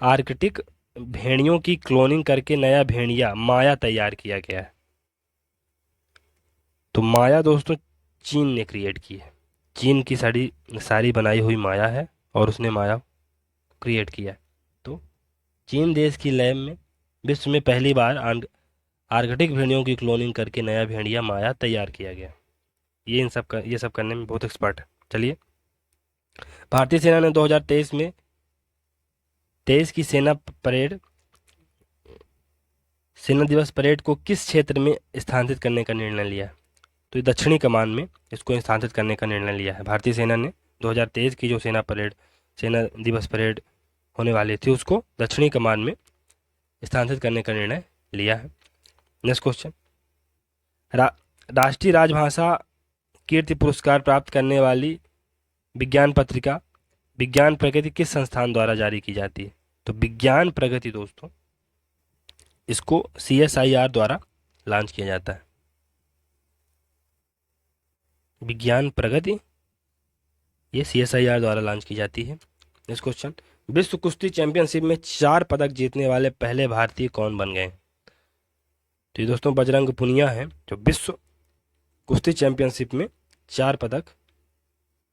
आर्कटिक भेड़ियों की क्लोनिंग करके नया भेड़िया माया तैयार किया गया है? तो माया दोस्तों चीन ने क्रिएट की है, चीन की सारी बनाई हुई माया है, और उसने माया क्रिएट किया है। तो चीन देश की लैब में विश्व में पहली बार आर्कटिक भेड़ियों की क्लोनिंग करके नया भेड़िया माया तैयार किया गया। ये सब करने में बहुत एक्सपर्ट है। चलिए, भारतीय सेना ने 2023 में 23 की सेना दिवस परेड को किस क्षेत्र में स्थानांतरित करने का निर्णय लिया है? तो ये दक्षिणी कमान में इसको स्थानांतरित करने का निर्णय लिया है। भारतीय सेना ने 2023 की जो सेना दिवस परेड होने वाली थी उसको दक्षिणी कमान में स्थानांतरित करने का निर्णय लिया है। नेक्स्ट क्वेश्चन, राष्ट्रीय राजभाषा कीर्ति पुरस्कार प्राप्त करने वाली विज्ञान पत्रिका विज्ञान प्रगति किस संस्थान द्वारा जारी की जाती है? तो विज्ञान प्रगति दोस्तों, इसको CSIR द्वारा लॉन्च किया जाता है। विज्ञान प्रगति ये CSIR द्वारा लॉन्च की जाती है। नेक्स्ट क्वेश्चन, विश्व कुश्ती चैंपियनशिप में 4 पदक जीतने वाले पहले भारतीय कौन बन गए? तो ये दोस्तों बजरंग पुनिया है जो विश्व कुश्ती चैंपियनशिप में 4 पदक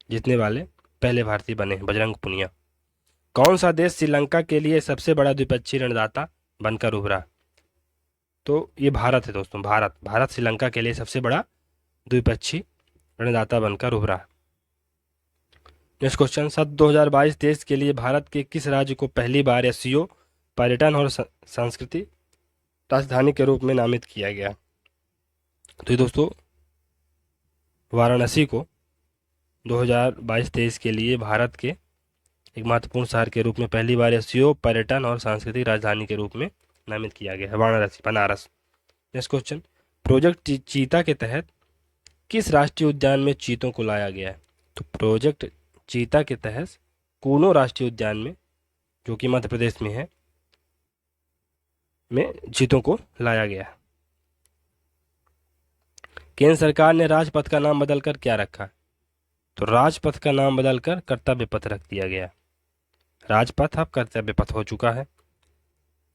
जीतने वाले पहले भारतीय बने हैं, बजरंग पुनिया। कौन सा देश श्रीलंका के लिए सबसे बड़ा द्विपक्षीय ऋणदाता बनकर उभरा? तो ये भारत है दोस्तों, भारत श्रीलंका के लिए सबसे बड़ा द्विपक्षीय ऋणदाता बनकर उभरा। नेक्स्ट क्वेश्चन, 2022 देश के लिए भारत के किस राज्य को पहली बार SCO पर्यटन और संस्कृति राजधानी के रूप में नामित किया गया? तो ये दोस्तों वाराणसी को 2022-23 के लिए भारत के एक महत्वपूर्ण शहर के रूप में पहली बार SCO पर्यटन और सांस्कृतिक राजधानी के रूप में नामित किया गया है, बनारस। नेक्स्ट क्वेश्चन, प्रोजेक्ट चीता के तहत किस राष्ट्रीय उद्यान में चीतों को लाया गया है? तो प्रोजेक्ट चीता के तहत कूनो राष्ट्रीय उद्यान में, जो कि मध्य प्रदेश में है, में चीतों को लाया गया है। केंद्र सरकार ने राजपथ का नाम बदलकर क्या रखा? तो राजपथ का नाम बदलकर कर्तव्य पथ रख दिया गया। राजपथ अब कर्तव्य पथ हो चुका है।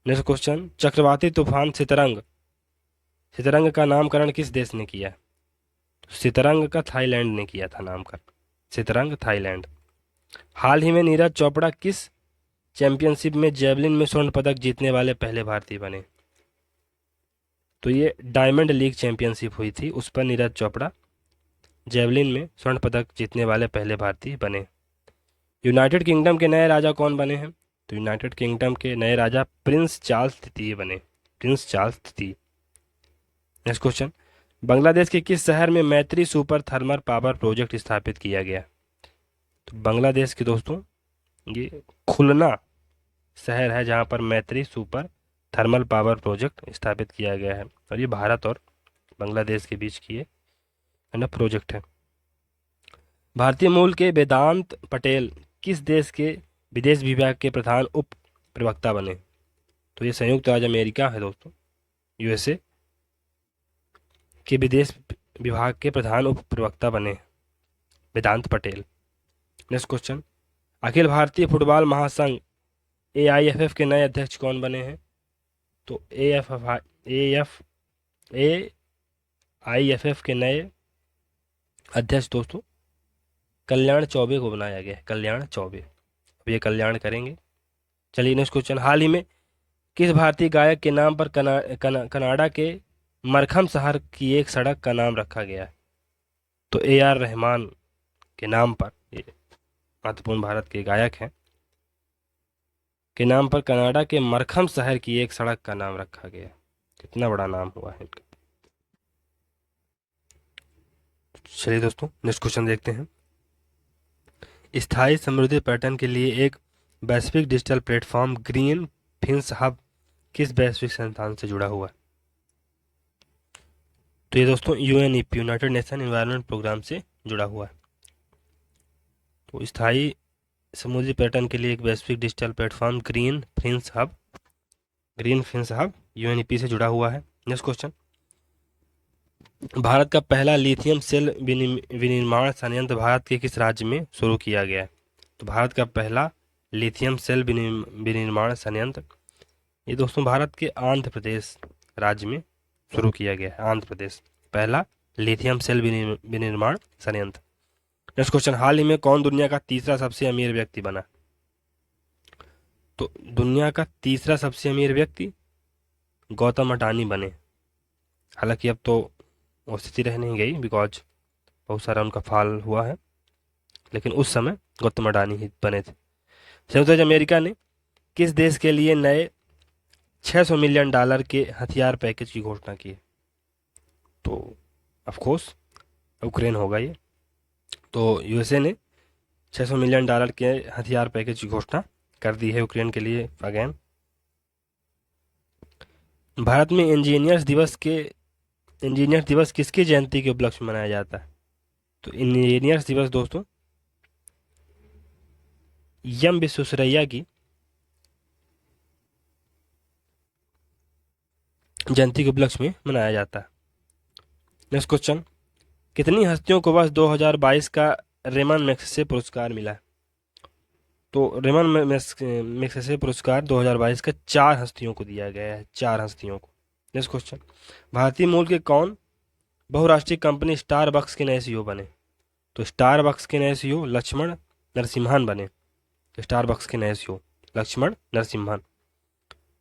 नेक्स्ट क्वेश्चन, चक्रवाती तूफान सितरंग का नामकरण किस देश ने किया? सितरंग का थाईलैंड ने किया था नामकरण, सितरंग थाईलैंड। हाल ही में नीरज चोपड़ा किस चैंपियनशिप में जेवलिन में स्वर्ण पदक जीतने वाले पहले भारतीय बने? तो ये डायमंड लीग चैंपियनशिप हुई थी, उस पर नीरज चोपड़ा जेवलिन में स्वर्ण पदक जीतने वाले पहले भारतीय बने। यूनाइटेड किंगडम के नए राजा कौन बने हैं? तो यूनाइटेड किंगडम के नए राजा प्रिंस चार्ल्स तृतीय बने, प्रिंस चार्ल्स तृतीय। नेक्स्ट क्वेश्चन, बांग्लादेश के किस शहर में मैत्री सुपर थर्मल पावर प्रोजेक्ट स्थापित किया गया? तो बांग्लादेश के दोस्तों ये खुलना शहर है जहां पर मैत्री सुपर थर्मल पावर प्रोजेक्ट स्थापित किया गया है, और ये भारत और बांग्लादेश के बीच की है ना प्रोजेक्ट है। भारतीय मूल के वेदांत पटेल किस देश के विदेश विभाग के प्रधान उप प्रवक्ता बने? तो ये संयुक्त राज्य अमेरिका है दोस्तों, USA के विदेश विभाग के प्रधान उप प्रवक्ता बने वेदांत Patel. Next question, Akhil Bharatiya football महासंघ AIFF के नए अध्यक्ष कौन बने हैं? तो AIFF के नए अध्यक्ष दोस्तों कल्याण चौबे को बनाया गया है, कल्याण चौबे। अब ये कल्याण करेंगे। चलिए नेक्स्ट क्वेश्चन, हाल ही में किस भारतीय गायक के नाम पर कनाडा के मरखम शहर की एक सड़क का नाम रखा गया है? तो AR रहमान के नाम पर, ये महत्वपूर्ण भारत के गायक हैं, के नाम पर कनाडा के मरखम शहर की एक सड़क का नाम रखा गया। कितना बड़ा नाम हुआ है इनका। चलिए दोस्तों नेक्स्ट क्वेश्चन देखते हैं, स्थायी समृद्धि पर्यटन के लिए एक वैश्विक digital platform green fins hub किस वैश्विक संस्थान से जुड़ा हुआ है? तो ये दोस्तों UNEP United Nation Environment Programme से जुड़ा हुआ है। तो स्थायी समुद्री पर्यटन के लिए एक वैश्विक digital platform green fins hub UNEP से जुड़ा हुआ है। नेक्स्ट क्वेश्चन, भारत का पहला लिथियम सेल विनिर्माण संयंत्र भारत के किस राज्य में शुरू किया गया है? तो भारत का पहला लिथियम सेल विनिर्माण संयंत्र ये दोस्तों भारत के आंध्र प्रदेश राज्य में शुरू किया गया है। आंध्र प्रदेश पहला लिथियम सेल विनिर्माण संयंत्र। नेक्स्ट क्वेश्चन, हाल ही में कौन दुनिया का तीसरा सबसे अमीर व्यक्ति बना? तो दुनिया का तीसरा सबसे अमीर व्यक्ति गौतम अडानी बने। हालांकि अब तो वो स्थिति रह नहीं गई, बिकॉज बहुत सारा उनका फॉल हुआ है, लेकिन उस समय गौतम अडानी ही बने थे। संयुक्त राज्य अमेरिका ने किस देश के लिए नए $600 मिलियन के हथियार पैकेज की घोषणा की है? तो ऑफ कोर्स यूक्रेन होगा ये। तो यूएसए ने $600 मिलियन के हथियार पैकेज की घोषणा कर दी है यूक्रेन के लिए अगेन। भारत में इंजीनियर्स दिवस किसकी जयंती के उपलक्ष्य में मनाया जाता है? तो इंजीनियर्स दिवस दोस्तों एम विश्वेश्वरैया की जयंती के उपलक्ष्य में मनाया जाता है। नेक्स्ट क्वेश्चन, कितनी हस्तियों को वर्ष 2022 का रेमन मैग्सेसे पुरस्कार मिला है? तो रेमन मैग्सेसे पुरस्कार 2022 का 4 हस्तियों को दिया गया है, 4 हस्तियों को। नेक्स्ट क्वेश्चन, भारतीय मूल के कौन बहुराष्ट्रीय कंपनी स्टारबक्स के नए सीईओ बने? तो स्टारबक्स के नए सीईओ लक्ष्मण नरसिम्हन बने। स्टारबक्स के नए CEO Laxman Narasimhan.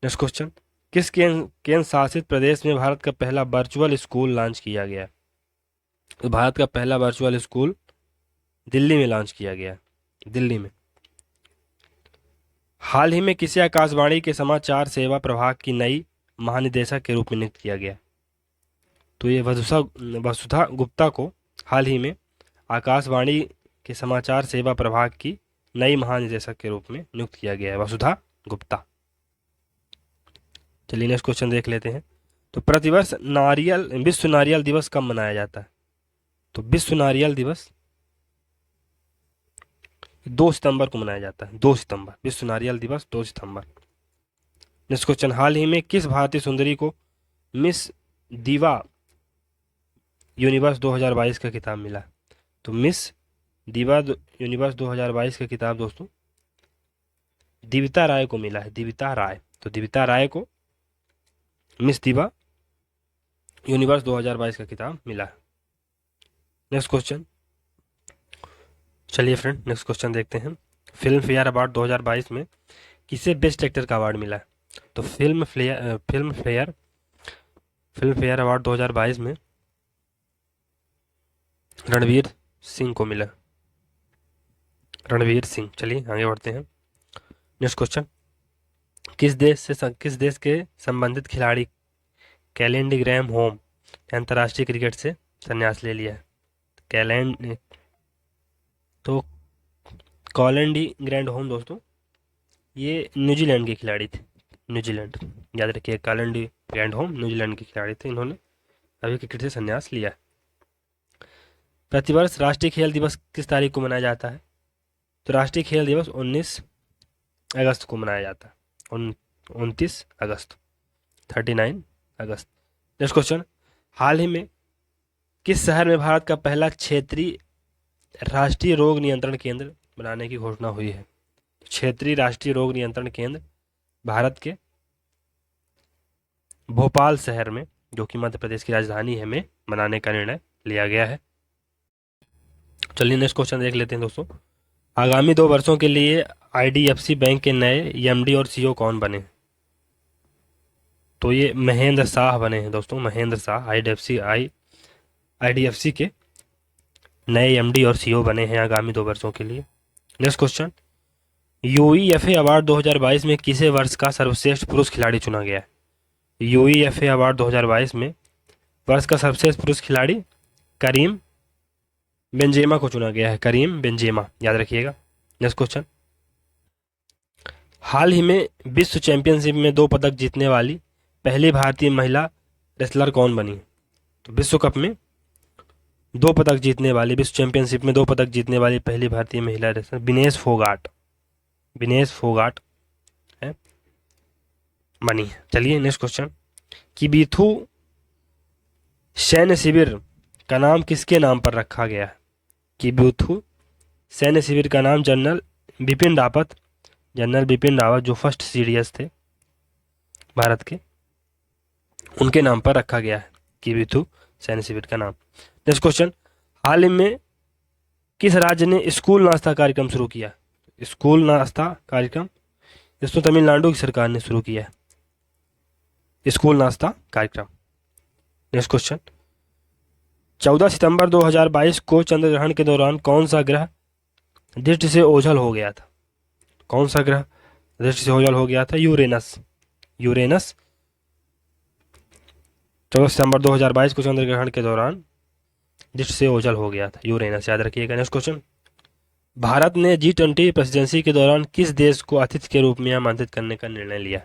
Next question, किस केंद्र शासित प्रदेश में भारत का पहला वर्चुअल स्कूल लॉन्च किया गया? तो भारत का पहला वर्चुअल स्कूल दिल्ली में लॉन्च किया गया, दिल्ली में। हाल ही में किसे आकाशवाणी के समाचार सेवा प्रभाग की नई महानिदेशक के रूप में नियुक्त किया गया? तो ये वसुधा गुप्ता को हाल ही में आकाशवाणी के समाचार सेवा प्रभाग की नई महानिदेशक के रूप में नियुक्त किया गया है, वसुधा गुप्ता। चलिए नेक्स्ट क्वेश्चन देख लेते हैं। तो प्रतिवर्ष विश्व नारियल दिवस कब मनाया जाता है? तो विश्व नारियल दिवस 2 सितंबर को मनाया जाता है, 2 सितंबर, विश्व नारियल दिवस 2 सितंबर। नेक्स्ट क्वेश्चन, हाल ही में किस भारतीय सुंदरी को मिस दीवा यूनिवर्स 2022 का खिताब मिला? तो मिस दीवा यूनिवर्स 2022 का खिताब दोस्तों दीविता राय को मिला है, दीविता राय। तो दीविता राय को मिस दीवा यूनिवर्स 2022 का खिताब मिला है। नेक्स्ट क्वेश्चन, चलिए फ्रेंड नेक्स्ट क्वेश्चन देखते हैं। फिल्म फेयर अवार्ड 2022 में किसे बेस्ट एक्टर का अवार्ड मिला है? तो फिल्म फेयर अवार्ड 2022 में रणवीर सिंह को मिला, रणवीर सिंह। चलिए आगे बढ़ते हैं। नेक्स्ट क्वेश्चन, किस देश के संबंधित खिलाड़ी कैलेंडी ग्रैम होम अंतर्राष्ट्रीय क्रिकेट से संन्यास ले लिया है? तो कॉलेंडी ग्रैंड होम दोस्तों ये न्यूजीलैंड के खिलाड़ी थे, न्यूजीलैंड, याद रखिए, कॉलेंडी ग्रैंड होम न्यूजीलैंड के खिलाड़ी थे, इन्होंने अभी क्रिकेट से संन्यास लिया है। प्रतिवर्ष राष्ट्रीय खेल दिवस किस तारीख को मनाया जाता है? तो राष्ट्रीय खेल दिवस 19 अगस्त को मनाया जाता है, 29 अगस्त, 39 अगस्त। नेक्स्ट क्वेश्चन, हाल ही में किस शहर में भारत का पहला क्षेत्रीय राष्ट्रीय रोग नियंत्रण केंद्र बनाने की घोषणा हुई है? क्षेत्रीय राष्ट्रीय रोग नियंत्रण केंद्र भारत के भोपाल शहर में, जो कि मध्य प्रदेश की राजधानी है, में बनाने का निर्णय लिया गया है। चलिए नेक्स्ट क्वेश्चन देख लेते हैं दोस्तों। आगामी 2 वर्षों के लिए आईडीएफसी बैंक के नए एमडी और सीईओ कौन बने? तो ये महेंद्र शाह बने हैं दोस्तों, महेंद्र शाह आईडीएफसी के नए एमडी और सीईओ बने हैं आगामी 2 वर्षों के लिए। नेक्स्ट क्वेश्चन, यूईएफए अवार्ड 2022 में किसे वर्ष का सर्वश्रेष्ठ पुरुष खिलाड़ी चुना गया है? यूईएफए अवार्ड 2022 में वर्ष का सर्वश्रेष्ठ पुरुष खिलाड़ी करीम बेंजेमा को चुना गया है, करीम बेंजेमा, याद रखिएगा। नेक्स्ट क्वेश्चन, हाल ही में विश्व चैंपियनशिप में 2 पदक जीतने वाली पहली भारतीय महिला रेसलर कौन बनी? तो विश्व कप में 2 पदक जीतने वाली, विश्व चैंपियनशिप में 2 पदक जीतने वाली पहली भारतीय महिला रेसलर विनेश फोगाट है, बनी है। चलिए नेक्स्ट क्वेश्चन, किबीथु सैन्य शिविर का नाम किसके नाम पर रखा गया है? किबीथु सैन्य शिविर का नाम जनरल बिपिन रावत, जो फर्स्ट सीडीएस थे भारत के, उनके नाम पर रखा गया है किबीथु सैन्य शिविर का नाम। नेक्स्ट क्वेश्चन, हाल ही में किस राज्य ने स्कूल नाश्ता कार्यक्रम शुरू किया? स्कूल नाश्ता कार्यक्रम इसको तमिलनाडु की सरकार ने शुरू किया है, स्कूल नाश्ता कार्यक्रम। नेक्स्ट क्वेश्चन, 14 सितंबर 2022 को चंद्र ग्रहण के दौरान कौन सा ग्रह दृष्टि से ओझल हो गया था? कौन सा ग्रह दृष्टि से ओझल हो गया था? यूरेनस। यूरेनस 14 सितंबर 2022 को चंद्र ग्रहण के दौरान दृष्टि से ओझल हो गया था, यूरेनस, याद रखिएगा। नेक्स्ट क्वेश्चन, भारत ने G20 प्रेसिडेंसी के दौरान किस देश को अतिथि के रूप में आमंत्रित करने का निर्णय लिया?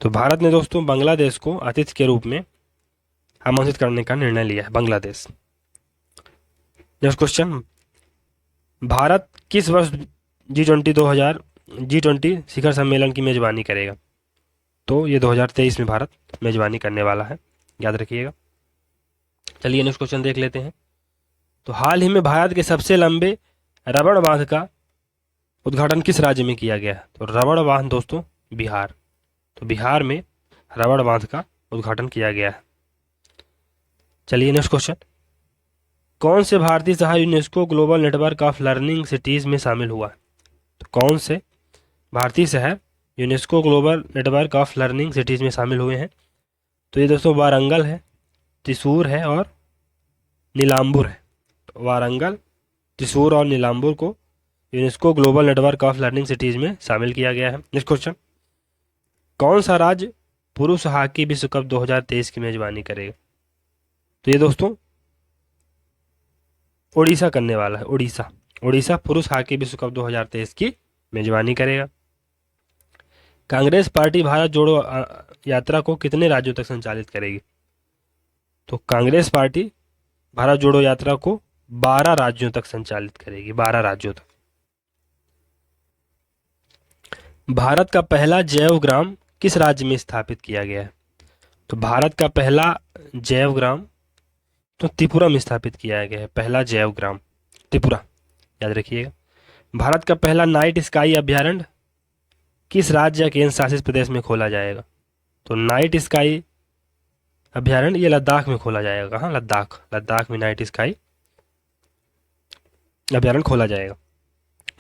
तो भारत ने दोस्तों बांग्लादेश को अतिथि के रूप में आमंत्रित करने का निर्णय लिया है, बांग्लादेश। नेक्स्ट क्वेश्चन, भारत किस वर्ष G20 शिखर सम्मेलन की मेजबानी करेगा? तो ये 2023 में भारत मेजबानी करने वाला है, याद रखिएगा। चलिए नेक्स्ट क्वेश्चन देख लेते हैं। तो हाल ही में भारत के सबसे लंबे रबड़ बांध का उद्घाटन किस राज्य में किया गया? तो रबड़ बांध दोस्तों बिहार। तो बिहार में रबड़ बांध का उद्घाटन किया गया है। चलिए नेक्स्ट क्वेश्चन, कौन से भारतीय शहर UNESCO global network of learning cities में शामिल हुआ? तो कौन से भारतीय शहर UNESCO global network of learning cities में शामिल हुए हैं? तो ये दोस्तों वारंगल है, त्रिशूर है और नीलाम्बुर है। तो वारंगल, त्रिशूर और नीलाम्बुर को UNESCO global network of learning cities में शामिल किया गया है। नेक्स्ट क्वेश्चन, कौन सा राज्य पुरुष हॉकी विश्व कप 2023 की मेजबानी करेगा? तो ये दोस्तों उड़ीसा करने वाला है, उड़ीसा। उड़ीसा पुरुष हॉकी विश्व कप 2023 की मेजबानी करेगा। कांग्रेस पार्टी भारत जोड़ो यात्रा को कितने राज्यों तक संचालित करेगी? तो कांग्रेस पार्टी भारत जोड़ो यात्रा को 12 राज्यों तक संचालित करेगी, 12 राज्यों तक। भारत का पहला जैव ग्राम किस राज्य में स्थापित किया गया है? तो भारत का पहला जैव ग्राम तो त्रिपुरा में स्थापित किया गया है, पहला जैव ग्राम त्रिपुरा, याद रखिएगा। भारत का पहला नाइट स्काई अभ्यारण्य किस राज्य या केंद्र शासित प्रदेश में खोला जाएगा? तो नाइट स्काई अभ्यारण्य ये लद्दाख में खोला जाएगा। हाँ, लद्दाख, लद्दाख में नाइट स्काई अभ्यारण्य खोला जाएगा।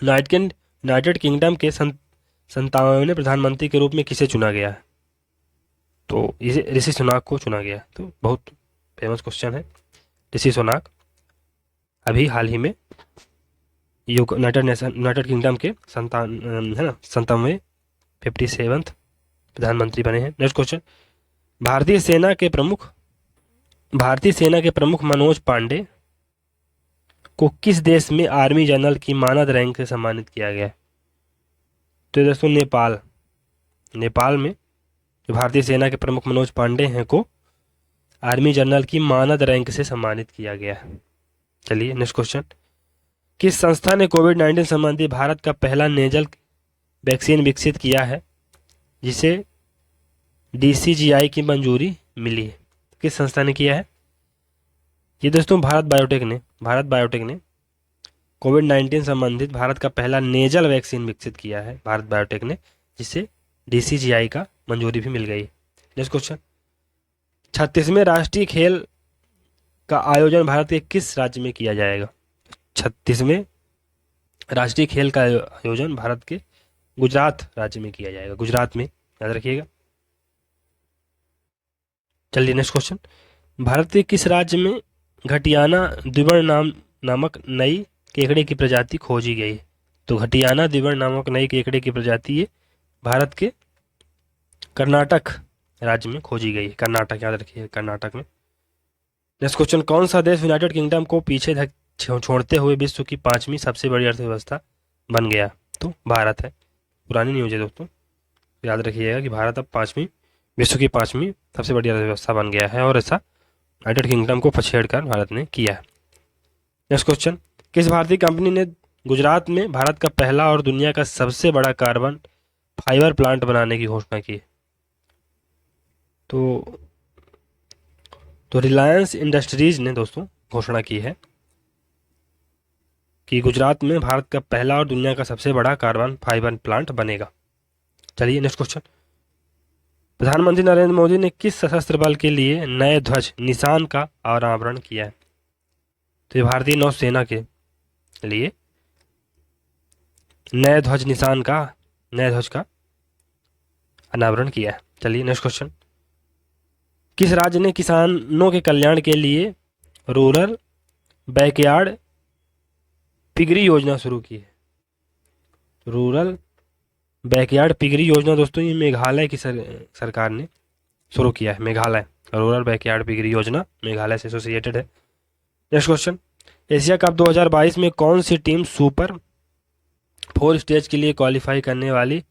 यूनाइटेड किंगडम के 57वें प्रधानमंत्री के रूप में किसे चुना गया है? तो इसे ऋषि सुनाक को चुना गया। तो बहुत फेमस क्वेश्चन है, ऋषि सुनाक अभी हाल ही में यूनाइटेड किंगडम के 57वें प्रधानमंत्री बने हैं। नेक्स्ट क्वेश्चन, भारतीय सेना के प्रमुख मनोज पांडे को किस देश में आर्मी जनरल की मानद रैंक से सम्मानित किया गया है? तो दोस्तों नेपाल में जो भारतीय सेना के प्रमुख मनोज पांडे हैं को आर्मी जनरल की मानद रैंक से सम्मानित किया गया है। चलिए नेक्स्ट क्वेश्चन, किस संस्था ने कोविड-19 संबंधी भारत का पहला नेजल वैक्सीन विकसित किया है जिसे DCGI की मंजूरी मिली है? किस संस्था ने किया है? ये दोस्तों भारत बायोटेक ने कोविड-19 संबंधित भारत का पहला नेजल वैक्सीन विकसित किया है, भारत बायोटेक ने, जिसे DCGI का मंजूरी भी मिल गई। नेक्स्ट क्वेश्चन, 36वें राष्ट्रीय खेल का आयोजन भारत के किस राज्य में किया जाएगा? 36वें राष्ट्रीय खेल का आयोजन भारत के गुजरात राज्य में किया जाएगा, गुजरात में, याद रखिएगा। चलिए नेक्स्ट क्वेश्चन, भारत के किस राज्य में घटियाना द्विवर्ण नामक नई केकड़े की प्रजाति खोजी गई है? तो घटियाना द्विवर्ण नामक नई केकड़े की प्रजाति ये भारत के कर्नाटक राज्य में खोजी गई है, कर्नाटक, याद रखिए, कर्नाटक में। नेक्स्ट क्वेश्चन, कौन सा देश यूनाइटेड किंगडम को पीछे छोड़ते हुए विश्व की 5वीं सबसे बड़ी अर्थव्यवस्था बन गया? तो भारत है। पुरानी न्यूज है दोस्तों, याद रखिएगा कि भारत अब विश्व की 5वीं सबसे बड़ी अर्थव्यवस्था बन गया है और ऐसा यूनाइटेड किंगडम को पछेड़कर भारत ने किया है। नेक्स्ट क्वेश्चन, किस भारतीय कंपनी ने गुजरात में भारत का पहला और दुनिया का सबसे बड़ा कार्बन फाइबर प्लांट बनाने की घोषणा की? तो रिलायंस इंडस्ट्रीज ने दोस्तों घोषणा की है कि गुजरात में भारत का पहला और दुनिया का सबसे बड़ा कार्बन फाइबर प्लांट बनेगा। चलिए नेक्स्ट क्वेश्चन, प्रधानमंत्री नरेंद्र मोदी ने किस सशस्त्र बल के लिए नए ध्वज निशान का अनावरण किया है? तो ये भारतीय नौसेना के लिए नए ध्वज का अनावरण किया है। चलिए नेक्स्ट क्वेश्चन, किस राज्य ने किसानों के कल्याण के लिए रूरल बैकयार्ड पिगरी योजना शुरू की है? रूरल बैकयार्ड पिगरी योजना दोस्तों ये मेघालय की सरकार ने शुरू किया है। मेघालय रूरल बैकयार्ड पिगरी योजना मेघालय से एसोसिएटेड है। नेक्स्ट क्वेश्चन, एशिया कप 2022 में कौन सी टीम सुपर 4 स्टेज के लिए क्वालिफाई करने वाली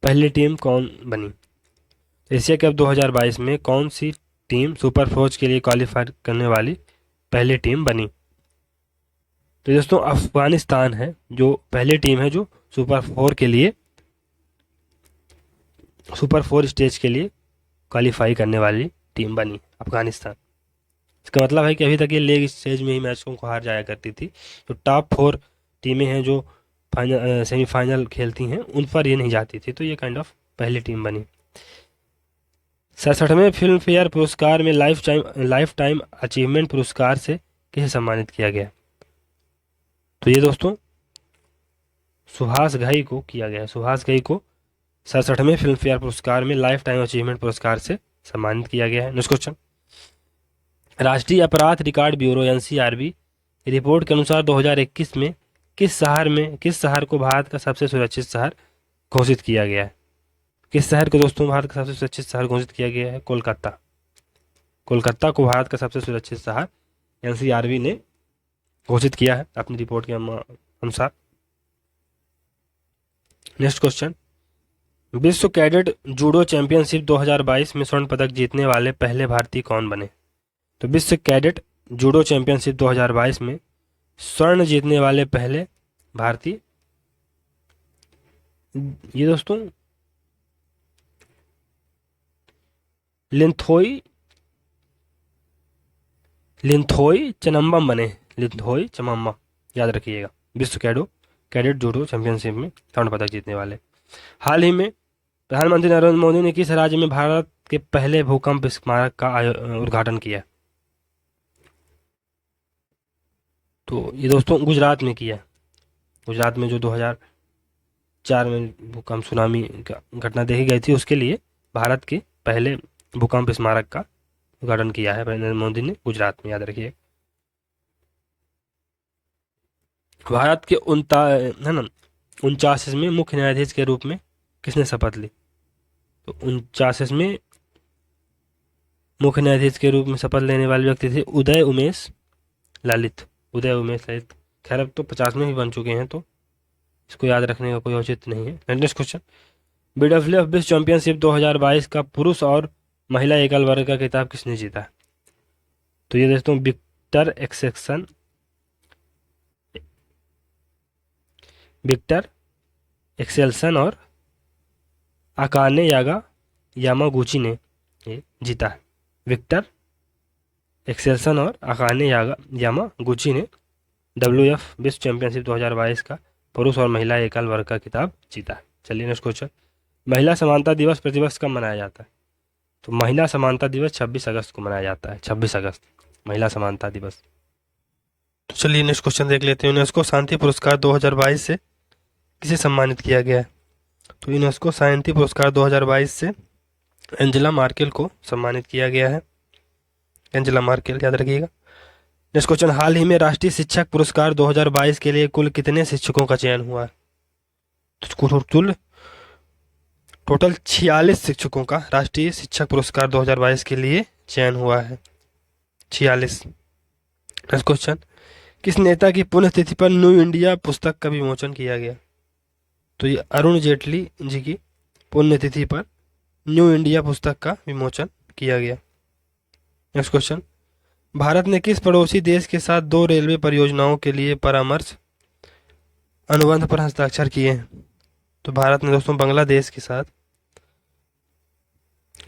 पहली टीम कौन बनी? एशिया कप 2022 में कौन सी टीम सुपर 4 के लिए क्वालिफाई करने वाली पहली टीम बनी? तो दोस्तों अफगानिस्तान है जो पहली टीम है जो सुपर 4 स्टेज के लिए क्वालिफाई करने वाली टीम बनी, अफगानिस्तान। इसका मतलब है कि अभी तक ये लीग स्टेज में ही मैचों को हार जाया करती थी। तो टॉप 4 टीमें हैं जो फाइनल सेमीफाइनल खेलती हैं उन पर ये नहीं जाती थी, तो ये काइंड ऑफ पहली टीम बनी। 67वें फिल्म फेयर पुरस्कार में लाइफ टाइम अचीवमेंट पुरस्कार से किसे सम्मानित किया गया? तो ये दोस्तों सुहास घई को किया गया है। सुहास घई को 67वें फिल्म फेयर पुरस्कार में लाइफ टाइम अचीवमेंट पुरस्कार से सम्मानित किया गया है। नेक्स्ट क्वेश्चन, राष्ट्रीय अपराध रिकॉर्ड ब्यूरो एनसीआरबी रिपोर्ट के अनुसार 2021 में किस शहर को भारत का सबसे सुरक्षित शहर घोषित किया गया है? किस शहर को दोस्तों भारत का सबसे सुरक्षित शहर घोषित किया गया है? कोलकाता। कोलकाता को भारत का सबसे सुरक्षित शहर एनसीआरबी ने घोषित किया है अपनी रिपोर्ट के अनुसार। नेक्स्ट क्वेश्चन, विश्व कैडेट जूडो चैंपियनशिप 2022 में स्वर्ण पदक जीतने वाले पहले भारतीय कौन बने? तो विश्व कैडेट जूडो चैंपियनशिप 2022 में स्वर्ण जीतने वाले पहले भारतीय, ये दोस्तों लिंथोई चनम्बम बने। लिंथोई चमम्मा याद रखिएगा, विश्व कैडेट जूडो चैंपियनशिप में स्वर्ण पदक जीतने वाले। हाल ही में प्रधानमंत्री नरेंद्र मोदी ने किस राज्य में भारत के पहले भूकंप स्मारक का उद्घाटन किया? तो ये दोस्तों गुजरात में किया। गुजरात में जो 2004 में भूकंप सुनामी का घटना देखी गई थी उसके लिए भारत के पहले भूकंप स्मारक का उद्घाटन किया है नरेंद्र मोदी ने गुजरात में, याद रखिए। भारत के 49वें मुख्य न्यायाधीश के रूप में किसने शपथ ली? तो 49वें मुख्य न्यायाधीश के रूप में शपथ लेने वाले व्यक्ति थे उदय उमेश ललित। खैर अब तो 50वें भी बन चुके हैं तो इसको याद रखने का कोई औचित्य नहीं है। नेक्स्ट क्वेश्चन, बीडब्ल्यूएफ विश्व चैंपियनशिप 2022 का पुरुष और महिला एकल वर्ग का खिताब किसने जीता? तो ये दोस्तों विक्टर एक्सेल्सन और अकाने यामागुची ने ये जीता है। विक्टर एक्सेल्सन और अकाने यामागुची ने डब्ल्यूएफ विश्व चैंपियनशिप 2022 का पुरुष और महिला एकल वर्ग का खिताब जीता है। चलिए नेक्स्ट क्वेश्चन, महिला समानता दिवस प्रतिवर्ष कब मनाया जाता है? तो महिला समानता दिवस 26 अगस्त को मनाया जाता है। 26 अगस्त महिला समानता दिवस। तो चलिए नेक्स्ट क्वेश्चन देख लेते हैं, यूनेस्को शांति पुरस्कार 2022 से किसे सम्मानित किया गया है? तो यूनेस्को शांति पुरस्कार 2022 से एंजेला मार्केल को सम्मानित किया गया है। एंजेला मार्केल याद रखिएगा। नेक्स्ट क्वेश्चन, हाल ही में राष्ट्रीय शिक्षक पुरस्कार 2022 के लिए कुल कितने शिक्षकों का चयन हुआ है? तो टोटल 46 शिक्षकों का राष्ट्रीय शिक्षक पुरस्कार 2022 के लिए चयन हुआ है। 46। नेक्स्ट क्वेश्चन, किस नेता की पुण्यतिथि पर न्यू इंडिया पुस्तक का विमोचन किया गया? तो ये अरुण जेटली जी की पुण्यतिथि पर न्यू इंडिया पुस्तक का विमोचन किया गया। नेक्स्ट क्वेश्चन, भारत ने किस पड़ोसी देश के साथ 2 रेलवे परियोजनाओं के लिए परामर्श अनुबंध पर हस्ताक्षर किए हैं? तो भारत ने दोस्तों बांग्लादेश के साथ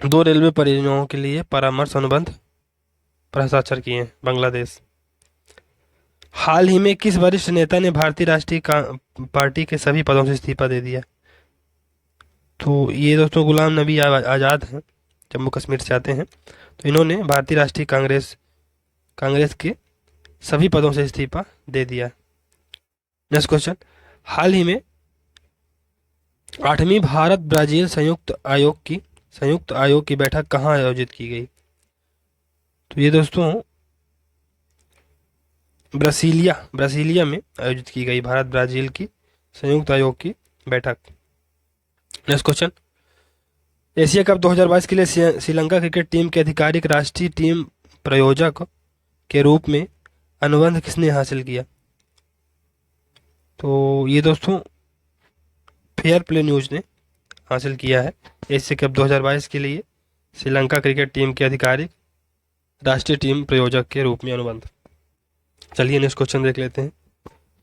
2 रेलवे परियोजनाओं के लिए परामर्श अनुबंध पर हस्ताक्षर किए हैं, बांग्लादेश। हाल ही में किस वरिष्ठ नेता ने भारतीय राष्ट्रीय पार्टी के सभी पदों से इस्तीफा दे दिया? तो ये दोस्तों गुलाम नबी आज़ाद हैं, जम्मू कश्मीर से आते हैं। तो इन्होंने भारतीय राष्ट्रीय कांग्रेस के सभी पदों से इस्तीफा दे दिया। नेक्स्ट क्वेश्चन, हाल ही में 8वीं भारत ब्राजील संयुक्त आयोग की बैठक कहाँ आयोजित की गई? तो ये दोस्तों ब्रासीलिया में आयोजित की गई भारत ब्राजील की संयुक्त आयोग की बैठक। नेक्स्ट क्वेश्चन, एशिया कप 2022 के लिए श्रीलंका क्रिकेट टीम के आधिकारिक राष्ट्रीय टीम प्रायोजक के रूप में अनुबंध किसने हासिल किया? तो ये दोस्तों फेयर प्ले न्यूज़ ने हासिल किया है। एशिया कप 2022 के लिए श्रीलंका क्रिकेट टीम के आधिकारिक राष्ट्रीय टीम प्रायोजक के रूप में अनुबंध। चलिए नेक्स्ट क्वेश्चन देख लेते हैं।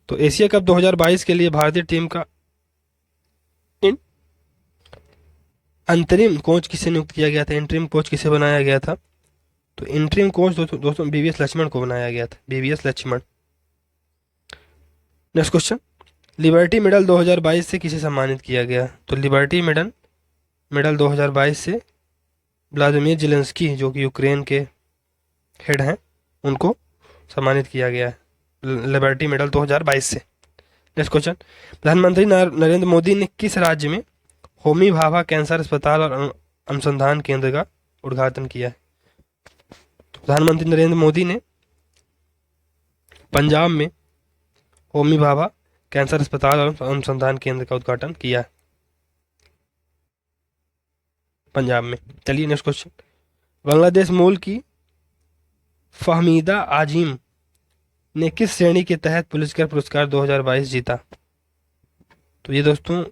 तो एशिया कप 2022 के लिए भारतीय टीम का अंतरिम कोच किसे नियुक्त किया गया था? इंटरिम कोच किसे बनाया गया था? तो इंटरिम कोच दोस्तों बीवीएस लक्ष्मण को बनाया गया था, BVS Laxman. Next question, liberty medal 2022 से किसे सम्मानित किया गया? तो लिबर्टी मेडल 2022 से व्लादिमीर जेलेंस्की, जो कि यूक्रेन के हेड हैं, उनको सम्मानित किया गया है लिबर्टी मेडल 2022 से। नेक्स्ट क्वेश्चन, प्रधानमंत्री नरेंद्र मोदी ने किस राज्य में होमी भाभा कैंसर अस्पताल और अनुसंधान केंद्र का उद्घाटन किया है? तो प्रधानमंत्री नरेंद्र मोदी ने पंजाब में होमी भाभा कैंसर अस्पताल और अनुसंधान केंद्र का उद्घाटन किया है, पंजाब में। चलिए नेक्स्ट क्वेश्चन, बांग्लादेश मूल की फहमीदा आजिम ने किस श्रेणी के तहत पुलिसकर पुरस्कार 2022 जीता? तो ये दोस्तों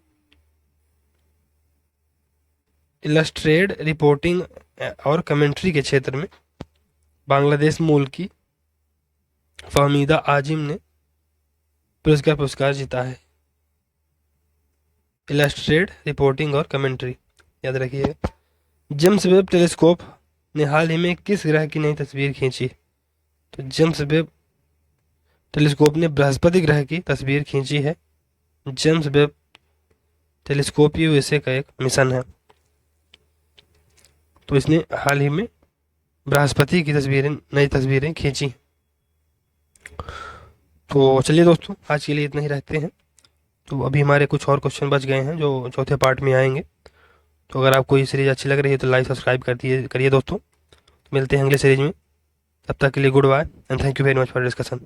इलस्ट्रेटेड रिपोर्टिंग और कमेंट्री के क्षेत्र में बांग्लादेश मूल की फहमीदा आजिम ने पुरस्कार जीता है, इलस्ट्रेटेड रिपोर्टिंग और कमेंट्री, याद रखिएगा। जेम्स वेब टेलीस्कोप ने हाल ही में किस ग्रह की नई तस्वीर खींची? तो जेम्स वेब टेलीस्कोप ने बृहस्पति ग्रह की तस्वीर खींची है। जेम्स वेब टेलीस्कोप यूएसए का एक मिशन है, तो इसने हाल ही में बृहस्पति की नई तस्वीरें खींची। तो चलिए दोस्तों, आज के लिए इतना ही रखते हैं। तो अभी हमारे कुछ और क्वेश्चन बच गए हैं जो चौथे पार्ट में आएंगे। तो अगर आपको ये सीरीज अच्छी लग रही है तो लाइक सब्सक्राइब करिए दोस्तों। मिलते हैं अगले सीरीज में, तब तक के लिए goodbye and thank you very much for discussion.